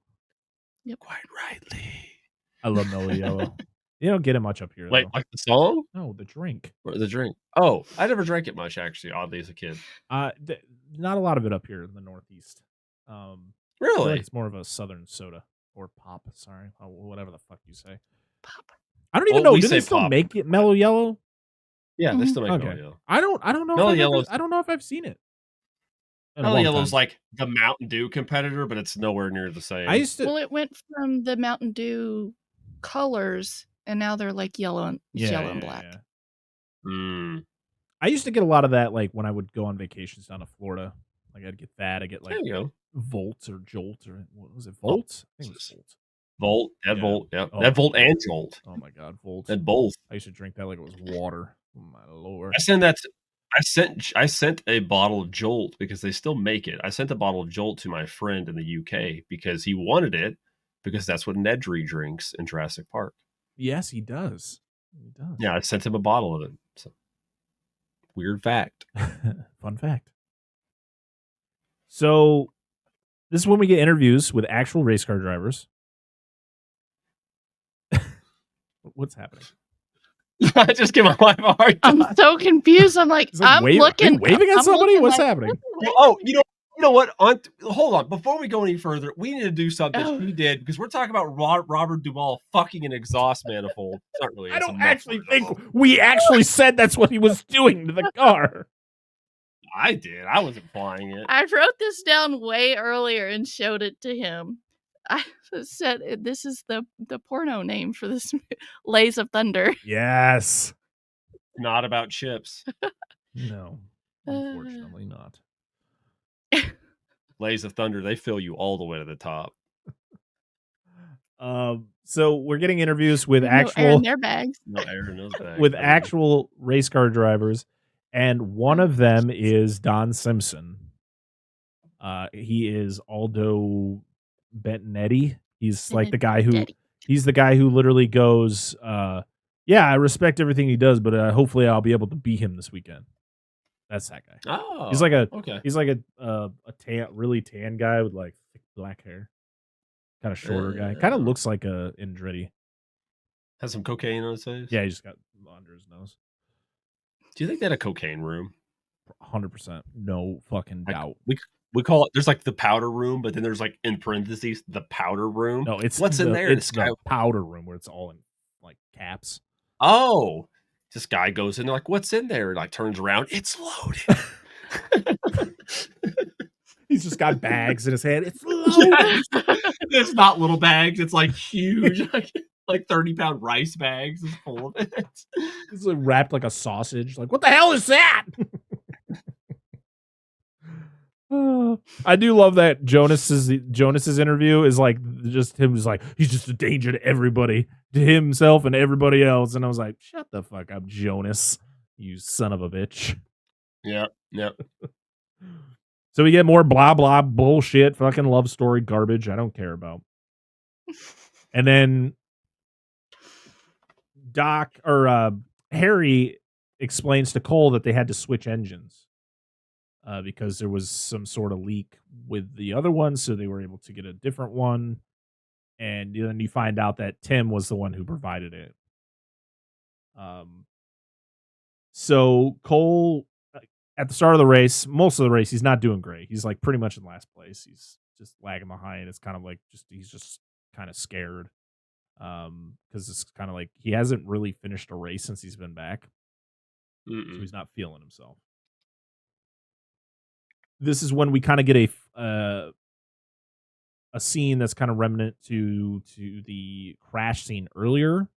Speaker 7: Yep.
Speaker 8: Quite rightly.
Speaker 6: I love mellow yellow. You don't get it much up here,
Speaker 8: Wait,
Speaker 6: though.
Speaker 8: like the song
Speaker 6: No, the drink.
Speaker 8: or the drink? Oh, I never drank it much actually. Oddly, as a kid.
Speaker 6: Not a lot of it up here in the Northeast. I feel
Speaker 8: Really?
Speaker 6: like it's more of a Southern soda or pop. Sorry, whatever the fuck you say. Pop. I don't even
Speaker 8: Well,
Speaker 6: know.
Speaker 8: we
Speaker 6: Do they
Speaker 8: say
Speaker 6: still
Speaker 8: pop.
Speaker 6: make it Mellow Yellow?
Speaker 8: Yeah, they still make
Speaker 6: Okay.
Speaker 8: Mellow Yellow.
Speaker 6: I don't know.
Speaker 8: Mellow
Speaker 6: if
Speaker 8: Yellow's-
Speaker 6: I don't know if I've seen it. in a
Speaker 8: Mellow
Speaker 6: long
Speaker 8: Yellow's
Speaker 6: time.
Speaker 8: like the Mountain Dew competitor, but it's nowhere near the same.
Speaker 6: I used to.
Speaker 7: Well, it went from the Mountain Dew colors, and now they're like yellow and yellow and black.
Speaker 8: Mm.
Speaker 6: I used to get a lot of that, like when I would go on vacations down to Florida. Like I'd get that. I get like
Speaker 8: There you go.
Speaker 6: Volt or Jolt or what was it? Volt? I think it was Volt.
Speaker 8: Volt, Ed
Speaker 6: Yeah.
Speaker 8: Volt, yep.
Speaker 6: Oh,
Speaker 8: Ed Volt and Jolt.
Speaker 6: Oh my god, Volt.
Speaker 8: Ed both.
Speaker 6: I used to drink that like it was water. Oh my lord.
Speaker 8: I sent a bottle of Jolt because they still make it. I sent a bottle of Jolt to my friend in the UK because he wanted it because that's what Nedry drinks in Jurassic Park.
Speaker 6: Yes, he does. He does.
Speaker 8: Yeah, I sent him a bottle of it. So, weird fact.
Speaker 6: Fun fact. So, this is when we get interviews with actual race car drivers. What's happening?
Speaker 8: I just give my wife a hard time.
Speaker 7: I'm so confused. I'm like,
Speaker 6: He's like,
Speaker 7: I'm looking.
Speaker 6: are you waving at
Speaker 7: I'm
Speaker 6: somebody?
Speaker 7: looking
Speaker 6: What's
Speaker 7: like,
Speaker 6: happening?
Speaker 8: Oh, you know what? Hold on. Before we go any further, we need to do something
Speaker 7: Oh.
Speaker 8: he did because we're talking about Robert Duvall fucking an exhaust manifold. It's not really.
Speaker 6: I
Speaker 8: it's a
Speaker 6: don't
Speaker 8: muffler.
Speaker 6: actually think we actually said that's what he was doing to the car.
Speaker 8: I did. I wasn't flying it.
Speaker 7: I wrote this down way earlier and showed it to him. I said, "This is the porno name for this Lays of Thunder."
Speaker 6: Yes.
Speaker 8: Not about chips.
Speaker 6: No, unfortunately not.
Speaker 8: Lays of Thunder, they fill you all the way to the top.
Speaker 6: So we're getting interviews with
Speaker 7: No air
Speaker 6: actual
Speaker 7: in their bags.
Speaker 8: No air in those bags.
Speaker 6: with actual race car drivers, and one of them is Don Simpson. He is Aldo Bentinetti. He's like the guy who he's the guy who literally goes, yeah, I respect everything he does, but hopefully I'll be able to beat him this weekend. That's that guy.
Speaker 8: Oh,
Speaker 6: He's like a
Speaker 8: okay.
Speaker 6: He's like a tan, really tan guy with like thick black hair, kind of shorter guy. Kind of looks like a Andretti.
Speaker 8: Has some cocaine on his face.
Speaker 6: Yeah, he just got under his nose.
Speaker 8: Do you think they had a cocaine room?
Speaker 6: 100%, no fucking doubt.
Speaker 8: We call it. There's like the powder room, but then there's like in parentheses the powder room.
Speaker 6: No, it's
Speaker 8: what's in there.
Speaker 6: It's the powder room where it's all in like caps.
Speaker 8: Oh, this guy goes in like, what's in there? Like turns around, it's loaded.
Speaker 6: He's just got bags in his hand. It's loaded.
Speaker 8: It's not little bags. It's like huge, like 30-pound rice bags is full of it.
Speaker 6: It's like wrapped like a sausage. Like, what the hell is that? I do love that Jonas's interview is like just him was like he's just a danger to everybody, to himself and everybody else, and I was like, shut the fuck up, Jonas, you son of a bitch.
Speaker 8: Yep.
Speaker 6: So we get more blah blah bullshit, fucking love story garbage I don't care about, and then Harry explains to Cole that they had to switch engines. Because there was some sort of leak with the other one, so they were able to get a different one. And then you find out that Tim was the one who provided it. So Cole, at the start of the race, most of the race, he's not doing great. He's like pretty much in last place. He's just lagging behind. It's kind of like he's just kind of scared. Because it's kind of like he hasn't really finished a race since he's been back. So he's not feeling himself. This is when we kind of get a scene that's kind of remnant to the crash scene earlier,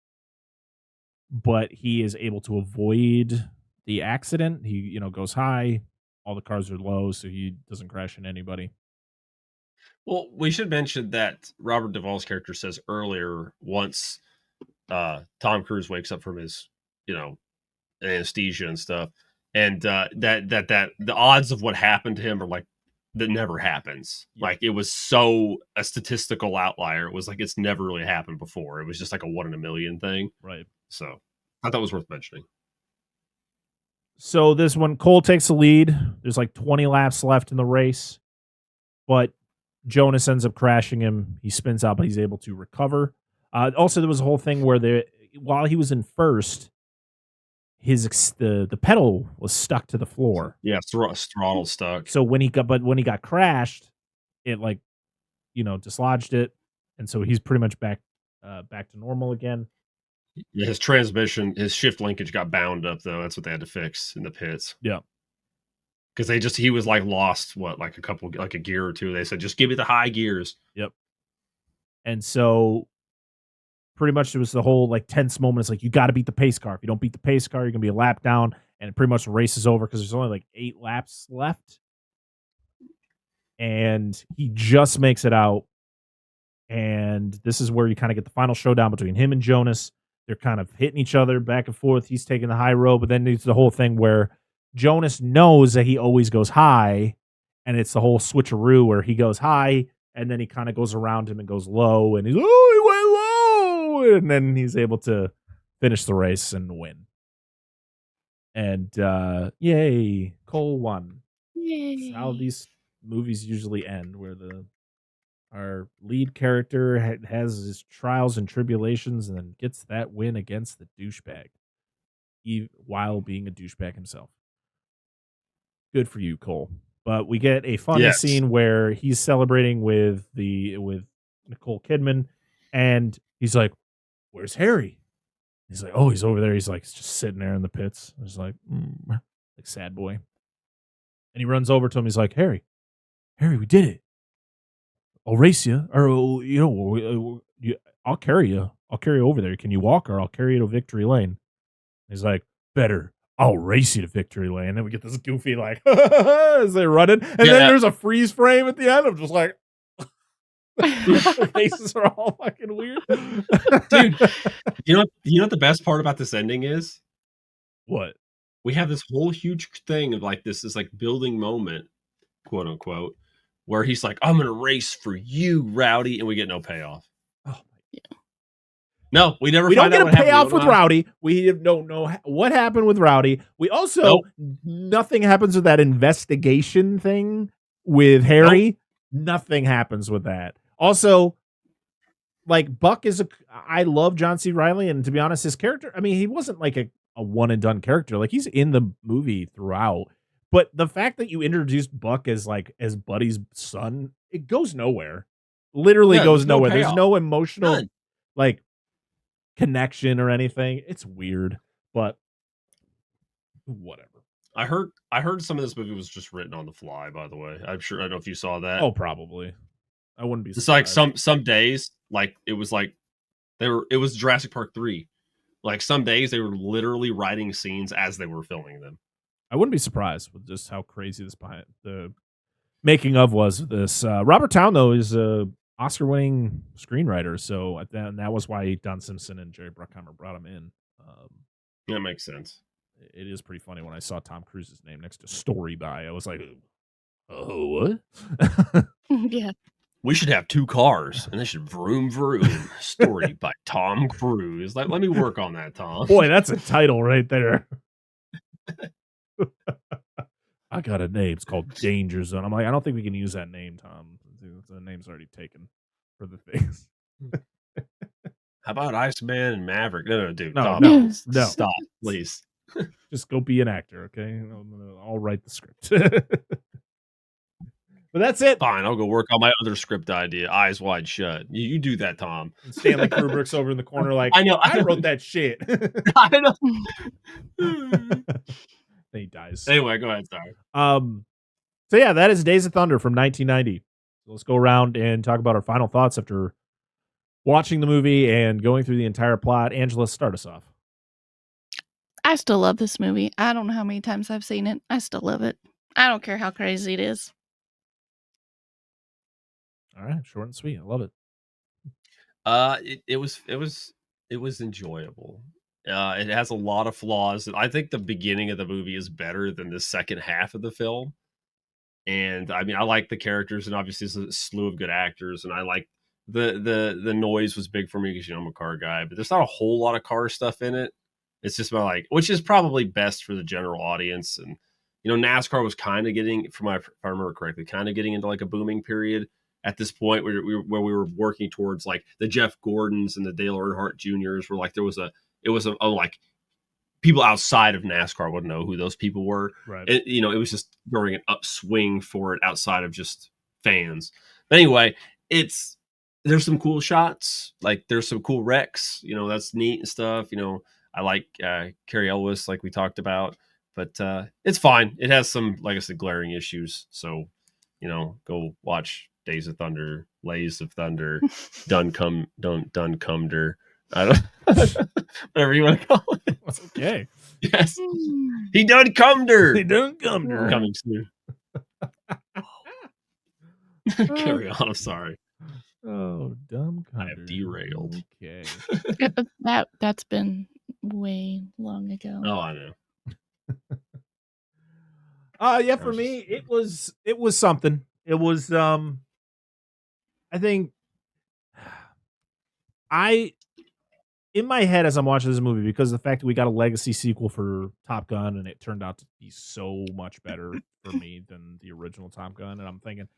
Speaker 6: but he is able to avoid the accident. He goes high, all the cars are low, so he doesn't crash into anybody.
Speaker 8: Well, we should mention that Robert Duvall's character says earlier, once Tom Cruise wakes up from his anesthesia and stuff, and that the odds of what happened to him are like that never happens. Yeah. Like it was so a statistical outlier. It was like it's never really happened before. It was just like a 1 in a million thing.
Speaker 6: Right.
Speaker 8: So I thought it was worth mentioning.
Speaker 6: So this one, Cole takes the lead. There's like 20 laps left in the race, but Jonas ends up crashing him. He spins out, but he's able to recover. Also, there was a whole thing where while he was in first, the pedal was stuck to the floor.
Speaker 8: Yeah, throttle stuck.
Speaker 6: So when he got crashed, it dislodged it, and so he's pretty much back to normal again.
Speaker 8: Yeah, his shift linkage got bound up though. That's what they had to fix in the pits.
Speaker 6: Yeah.
Speaker 8: Because he was like lost a gear or two. They said just give me the high gears.
Speaker 6: Yep. And so pretty much it was the whole like tense moment. It's like you got to beat the pace car. If you don't beat the pace car, you're gonna be a lap down, and it pretty much the race is over because there's only like 8 laps left. And he just makes it out. And this is where you kind of get the final showdown between him and Jonas. They're kind of hitting each other back and forth. He's taking the high road, but then it's the whole thing where Jonas knows that he always goes high, and it's the whole switcheroo where he goes high, and then he kind of goes around him and goes low, and he went low, and then he's able to finish the race and win. And yay, Cole won.
Speaker 7: Yay.
Speaker 6: That's how these movies usually end, where our lead character has his trials and tribulations and then gets that win against the douchebag while being a douchebag himself. Good for you, Cole. But we get a funny scene where he's celebrating with Nicole Kidman, and he's like, "Where's Harry?" He's like, "Oh, he's over there." He's like, just sitting there in the pits. He's like, like sad boy. And he runs over to him. He's like, Harry, we did it. I'll race you, or I'll carry you. I'll carry you over there. Can you walk, or I'll carry you to victory lane? He's like, better. I'll race you to victory lane. And then we get this goofy like as they're running, and then there's a freeze frame at the end. I'm just like, their faces are all fucking weird,
Speaker 8: dude. You know what the best part about this ending is?
Speaker 6: What?
Speaker 8: We have this whole huge thing of like this like building moment, quote unquote, where he's like, "I'm gonna race for you, Rowdy," and we get no payoff.
Speaker 6: Oh
Speaker 8: yeah. No, we never.
Speaker 6: We don't get a payoff with Rowdy. We don't know what happened with Rowdy. We also nothing happens with that investigation thing with Harry. Nothing happens with that. Also, like Buck I love John C. Reilly, and to be honest, his character. I mean, he wasn't like a one and done character. Like he's in the movie throughout. But the fact that you introduced Buck as Buddy's son, it goes nowhere. Literally goes nowhere. There's no emotional like connection or anything. It's weird, but whatever.
Speaker 8: I heard some of this movie was just written on the fly, by the way. I don't know if you saw that.
Speaker 6: Oh, probably. I wouldn't be
Speaker 8: surprised. It's like some days, like it was Jurassic Park 3. Like some days they were literally writing scenes as they were filming them.
Speaker 6: I wouldn't be surprised with just how crazy the making of was. This Robert Towne though is a Oscar-winning screenwriter, so that was why Don Simpson and Jerry Bruckheimer brought him in.
Speaker 8: That makes sense.
Speaker 6: It is pretty funny when I saw Tom Cruise's name next to Story by. I was like, "Oh, what?"
Speaker 7: Yeah.
Speaker 8: We should have 2 cars, and they should vroom vroom. Story by Tom Cruise. Like, let me work on that, Tom.
Speaker 6: Boy, that's a title right there. I got a name. It's called Danger Zone. I'm like, I don't think we can use that name, Tom. The name's already taken for the things.
Speaker 8: How about Iceman and Maverick? No, dude.
Speaker 6: No,
Speaker 8: Tom,
Speaker 6: no.
Speaker 8: Stop, please.
Speaker 6: Just go be an actor, okay? I'll write the script. But that's it.
Speaker 8: Fine, I'll go work on my other script idea. Eyes Wide Shut. You do that, Tom.
Speaker 6: And Stanley Kubrick's over in the corner like,
Speaker 8: I know.
Speaker 6: I wrote that shit.
Speaker 8: I know.
Speaker 6: Then he dies.
Speaker 8: Anyway, go ahead, sorry.
Speaker 6: So yeah, that is Days of Thunder from 1990. So let's go around and talk about our final thoughts after watching the movie and going through the entire plot. Angela, start us off.
Speaker 7: I still love this movie. I don't know how many times I've seen it. I still love it. I don't care how crazy it is.
Speaker 6: All right, short and sweet. I love it.
Speaker 8: It was enjoyable. It has a lot of flaws. I think the beginning of the movie is better than the second half of the film. And I mean, I like the characters, and obviously it's a slew of good actors. And I like the noise was big for me because I'm a car guy. But there's not a whole lot of car stuff in it. It's just about which is probably best for the general audience. And NASCAR was kind of getting, if I remember correctly, kind of getting into like a booming period. at this point where we were working towards like the Jeff Gordons and the Dale Earnhardt Juniors, where like it was like people outside of NASCAR wouldn't know who those people were.
Speaker 6: Right.
Speaker 8: It was just during an upswing for it outside of just fans. But anyway, there's some cool shots. Like there's some cool wrecks. That's neat and stuff. I like Carrie Elwes, like we talked about, but it's fine. It has some, like I said, glaring issues. So, go watch Days of Thunder, Lays of Thunder, Dun Cumder. I don't whatever you want to call it.
Speaker 6: That's okay.
Speaker 8: Yes. He done cummed
Speaker 6: He done cummed her.
Speaker 8: Coming soon. Carry on. I'm sorry.
Speaker 6: Oh, dumb
Speaker 8: I have derailed.
Speaker 6: Okay.
Speaker 7: That's been way long ago.
Speaker 8: Oh, I know.
Speaker 6: Yeah, for me, it was something. It was I think in my head as I'm watching this movie, because of the fact that we got a legacy sequel for Top Gun and it turned out to be so much better for me than the original Top Gun, and I'm thinking,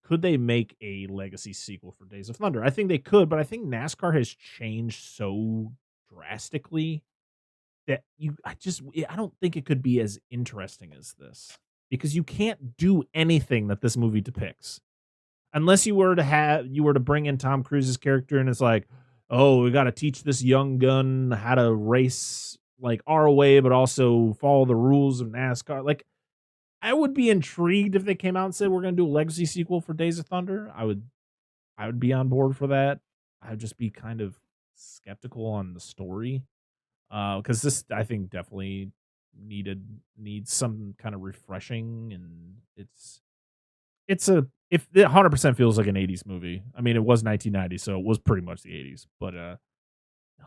Speaker 6: could they make a legacy sequel for Days of Thunder? I think they could, but I think NASCAR has changed so drastically that I don't think it could be as interesting as this, because you can't do anything that this movie depicts unless you were to bring in Tom Cruise's character and it's like, oh, we got to teach this young gun how to race like our way, but also follow the rules of NASCAR. Like, I would be intrigued if they came out and said we're going to do a legacy sequel for Days of Thunder. I would be on board for that. I'd just be kind of skeptical on the story, because this, I think, definitely needs some kind of refreshing, and it 100% feels like an 80s movie. I mean, it was 1990, so it was pretty much the 80s, but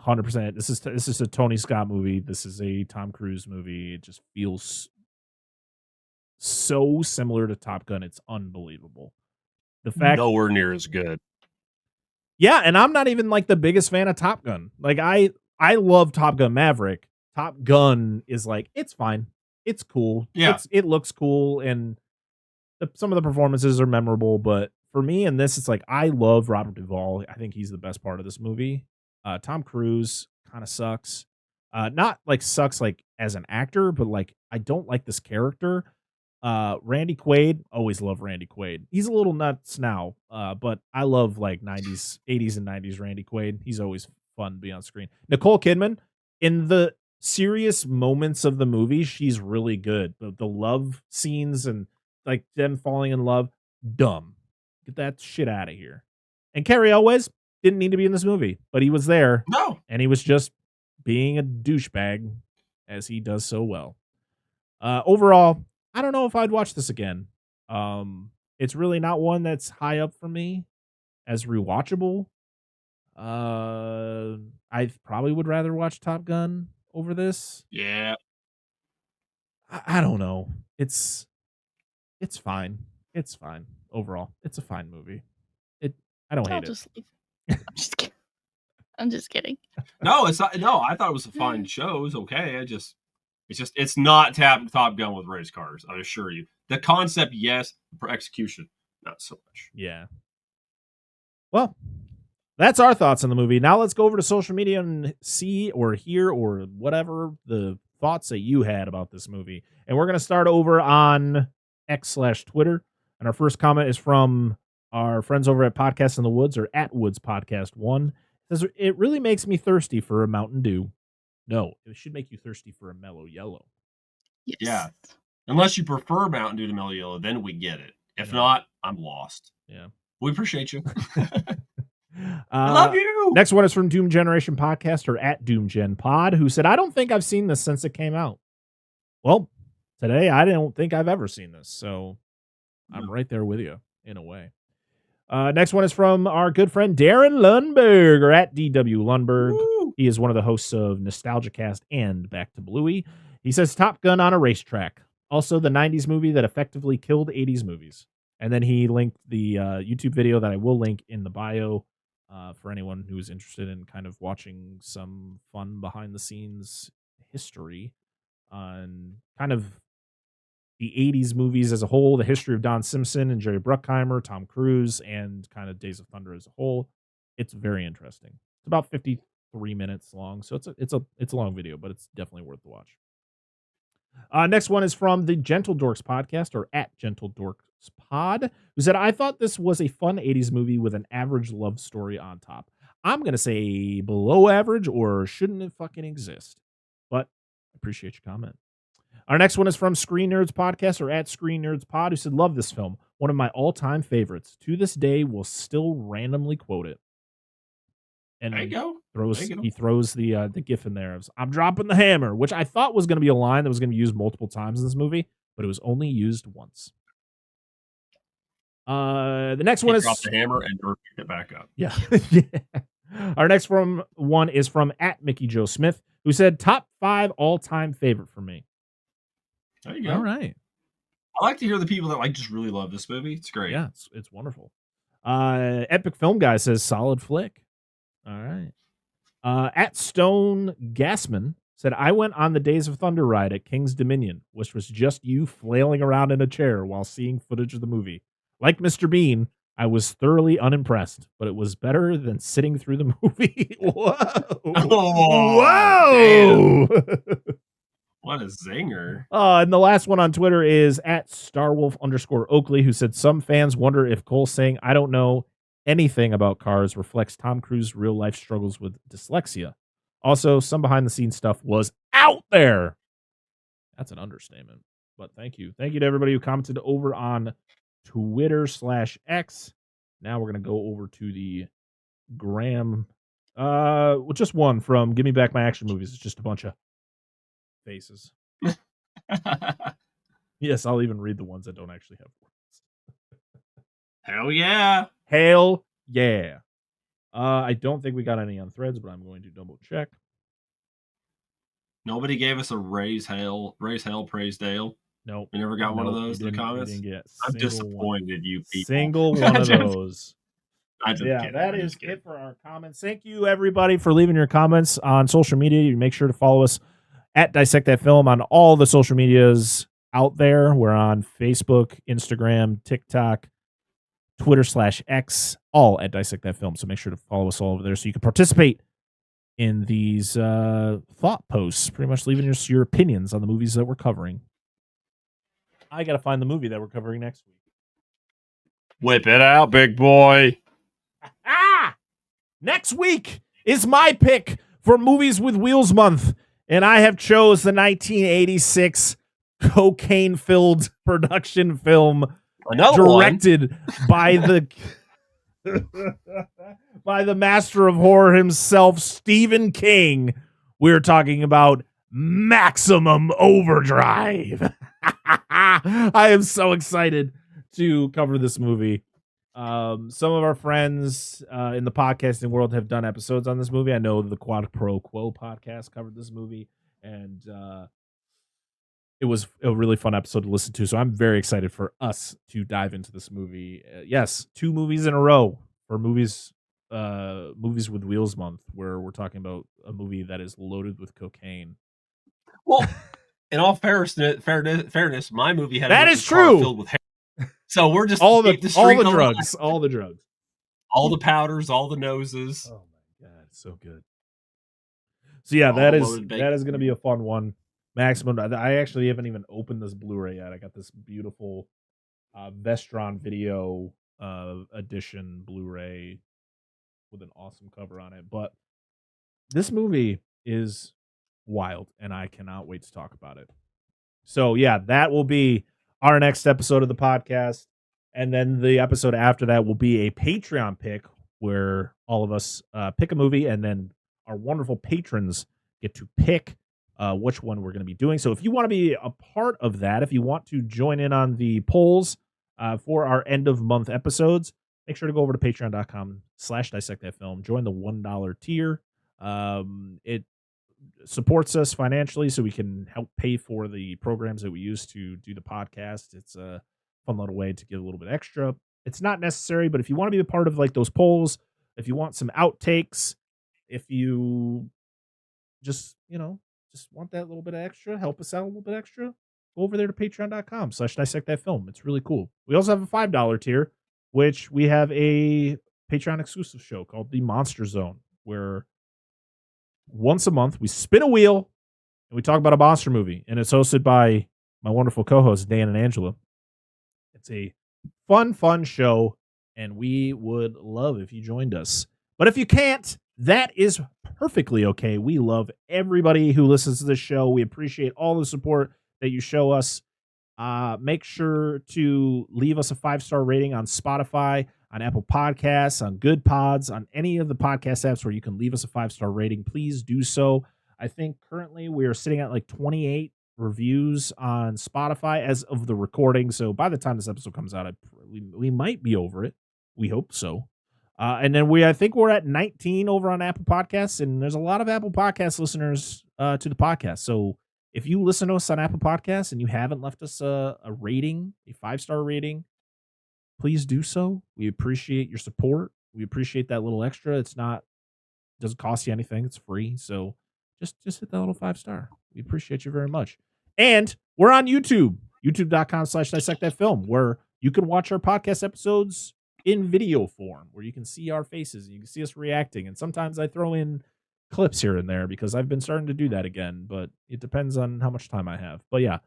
Speaker 6: 100%. This is a Tony Scott movie. This is a Tom Cruise movie. It just feels so similar to Top Gun. It's unbelievable. The fact
Speaker 8: nowhere near as good.
Speaker 6: Yeah, and I'm not even like the biggest fan of Top Gun. Like I love Top Gun Maverick. Top Gun is like, it's fine. It's cool.
Speaker 8: Yeah.
Speaker 6: It looks cool, and some of the performances are memorable, but for me in this, it's like, I love Robert Duvall. I think he's the best part of this movie. Tom Cruise kind of sucks. Not like sucks like as an actor, but like I don't like this character. Randy Quaid, always love Randy Quaid. He's a little nuts now, but I love like 80s and 90s Randy Quaid. He's always fun to be on screen. Nicole Kidman, in the serious moments of the movie, she's really good. The love scenes and like them falling in love, dumb. Get that shit out of here. And Carrie Elwes didn't need to be in this movie, but he was there.
Speaker 8: No.
Speaker 6: And he was just being a douchebag, as he does so well. Overall, I don't know if I'd watch this again. It's really not one that's high up for me as rewatchable. I probably would rather watch Top Gun over this.
Speaker 8: Yeah.
Speaker 6: I don't know. It's fine. It's fine. Overall, it's a fine movie. I don't hate it.
Speaker 7: Just leave. I'm just kidding. I'm just kidding.
Speaker 8: No, it's not. No, I thought it was a fine show. It was okay. It's not Top Gun with race cars. I assure you. The concept, yes. For execution, not so much.
Speaker 6: Yeah. Well, that's our thoughts on the movie. Now let's go over to social media and see or hear or whatever the thoughts that you had about this movie. And we're going to start over on X/Twitter. And our first comment is from our friends over at Podcast in the Woods, or at Woods Podcast 1. It says, it really makes me thirsty for a Mountain Dew. No, it should make you thirsty for a Mellow Yellow.
Speaker 7: Yes.
Speaker 8: Yeah. Unless you prefer Mountain Dew to Mellow Yellow, then we get it. If not, I'm lost.
Speaker 6: Yeah.
Speaker 8: We appreciate you. I love you.
Speaker 6: Next one is from Doom Generation Podcast, or at DoomGen Pod, who said, I don't think I've seen this since it came out. Well, today I don't think I've ever seen this, so I'm right there with you in a way. Next one is from our good friend Darren Lundberg, or at DW Lundberg. Woo! He is one of the hosts of Nostalgia Cast and Back to Bluey. He says, Top Gun on a racetrack. Also the 90s movie that effectively killed 80s movies. And then he linked the YouTube video that I will link in the bio for anyone who is interested in kind of watching some fun behind the scenes history on kind of the 80s movies as a whole, the history of Don Simpson and Jerry Bruckheimer, Tom Cruise, and kind of Days of Thunder as a whole. It's very interesting. It's about 53 minutes long, so it's a long video, but it's definitely worth the watch. Next one is from the Gentle Dorks podcast, or at Gentle Dorks Pod, who said, I thought this was a fun 80s movie with an average love story on top. I'm going to say below average, or shouldn't it fucking exist? But I appreciate your comment. Our next one is from Screen Nerds Podcast, or at Screen Nerds Pod, who said, love this film. One of my all-time favorites. To this day, will still randomly quote it. And
Speaker 8: there you go.
Speaker 6: He throws the gif in there of I'm dropping the hammer, which I thought was going to be a line that was going to be used multiple times in this movie, but it was only used once. The next one is
Speaker 8: drop the hammer and pick it back up.
Speaker 6: Yeah. Yeah. Our next one is from at Mickey Joe Smith, who said top 5 all-time favorite for me.
Speaker 8: There you go.
Speaker 6: All right.
Speaker 8: I like to hear the people that just really love this movie. It's great.
Speaker 6: Yeah, it's wonderful. Epic Film Guy says solid flick. All right. At Stone Gassman said, I went on the Days of Thunder ride at King's Dominion, which was just you flailing around in a chair while seeing footage of the movie. Like Mr. Bean, I was thoroughly unimpressed, but it was better than sitting through the movie. Whoa.
Speaker 8: Oh, whoa. What a zinger.
Speaker 6: And the last one on Twitter is at Starwolf_Oakley, who said, some fans wonder if Cole saying, I don't know anything about cars reflects Tom Cruise's real life struggles with dyslexia. Also, some behind the scenes stuff was out there. That's an understatement, but thank you. Thank you to everybody who commented over on Twitter/X. Now we're going to go over to the Gram. Just one from Give Me Back My Action Movies. It's just a bunch of faces. Yes, I'll even read the ones that don't actually have words.
Speaker 8: Hell yeah.
Speaker 6: Hail yeah. I don't think we got any on threads, but I'm going to double check.
Speaker 8: Nobody gave us a raise hell, praise Dale.
Speaker 6: Nope.
Speaker 8: We never got one of those in the comments. I'm disappointed, you people.
Speaker 6: Single one of those.
Speaker 8: Yeah,
Speaker 6: that is it for our comments. Thank you, everybody, for leaving your comments on social media. You make sure to follow us at Dissect That Film on all the social medias out there. We're on Facebook, Instagram, TikTok, Twitter/X, all at Dissect That Film. So make sure to follow us all over there so you can participate in these thought posts, pretty much leaving your opinions on the movies that we're covering. I got to find the movie that we're covering next week.
Speaker 8: Whip it out, big boy.
Speaker 6: Next week is my pick for Movies with Wheels Month, and I have chose the 1986 cocaine-filled production film directed by the by the master of horror himself, Stephen King. We're talking about Maximum Overdrive. I am so excited to cover this movie. Some of our friends in the podcasting world have done episodes on this movie. I know the Quad Pro Quo podcast covered this movie, and it was a really fun episode to listen to. So I'm very excited for us to dive into this movie. Yes, 2 movies in a row for movies with Wheels Month, where we're talking about a movie that is loaded with cocaine.
Speaker 8: Well, in all fairness, my movie had
Speaker 6: that is true.
Speaker 8: Filled with hair. So we're just
Speaker 6: all the drugs, all
Speaker 8: the powders, all the noses.
Speaker 6: Oh my god, so good. So yeah, that is going to be a fun one. Maximum. I actually haven't even opened this Blu-ray yet. I got this beautiful Vestron Video edition Blu-ray with an awesome cover on it. But this movie is wild, and I cannot wait to talk about it. So yeah, that will be our next episode of the podcast. And then the episode after that will be a Patreon pick where all of us pick a movie, and then our wonderful patrons get to pick which one we're going to be doing. So if you want to be a part of that, if you want to join in on the polls for our end of month episodes, make sure to go over to patreon.com/dissectthatfilm. Join the $1 tier. It supports us financially so we can help pay for the programs that we use to do the podcast. It's a fun little way to get a little bit extra. It's not necessary, but if you want to be a part of like those polls, if you want some outtakes, if you just want that little bit of extra, help us out a little bit extra, go over there to patreon.com/dissect that film. It's really cool. We also have a $5 tier, which we have a Patreon exclusive show called The Monster Zone, where once a month we spin a wheel and we talk about a monster movie. And it's hosted by my wonderful co-hosts, Dan and Angela. It's a fun show, and we would love if you joined us. But if you can't, that is perfectly okay. We love everybody who listens to this show. We appreciate all the support that you show us. Make sure to leave us a 5-star rating on Spotify, on Apple Podcasts, on Good Pods, on any of the podcast apps where you can leave us a 5-star rating. Please do so. I think currently we are sitting at like 28 reviews on Spotify as of the recording. So by the time this episode comes out, we might be over it. We hope so. And then I think we're at 19 over on Apple Podcasts, and there's a lot of Apple Podcast listeners to the podcast. So if you listen to us on Apple Podcasts and you haven't left us a rating, a 5-star rating, please do so. We appreciate your support. We appreciate that little extra. Doesn't cost you anything. It's free. So just hit that little 5-star. We appreciate you very much. And we're on YouTube, youtube.com/dissect that film, where you can watch our podcast episodes in video form, where you can see our faces and you can see us reacting. And sometimes I throw in clips here and there because I've been starting to do that again, but it depends on how much time I have. But yeah,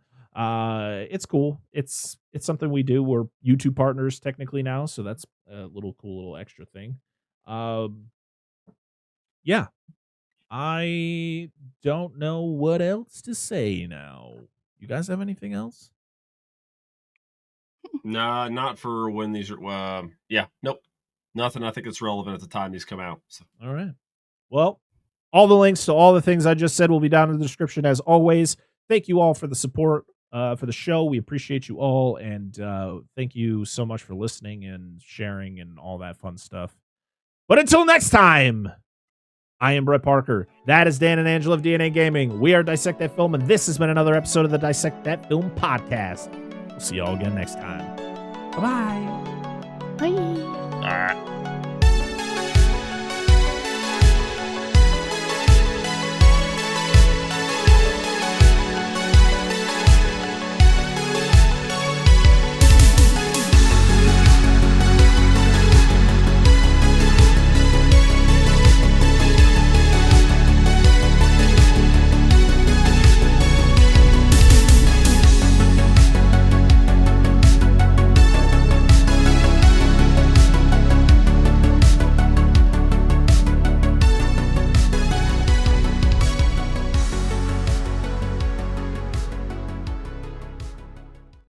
Speaker 6: it's cool. It's something we do. We're YouTube partners technically now, so that's a cool extra thing. Yeah, I don't know what else to say now. You guys have anything else?
Speaker 8: Nah, not for when these are. Nope, nothing. I think it's relevant at the time these come out. So.
Speaker 6: All right. Well, all the links to all the things I just said will be down in the description as always. Thank you all for the support for the show. We appreciate you all, and thank you so much for listening and sharing and all that fun stuff. But until next time, I am Brett Parker. That is Dan and Angela of DNA Gaming. We are Dissect That Film, and this has been another episode of the Dissect That Film podcast. We'll see you all again next time. Bye-bye.
Speaker 7: Bye.
Speaker 8: All right.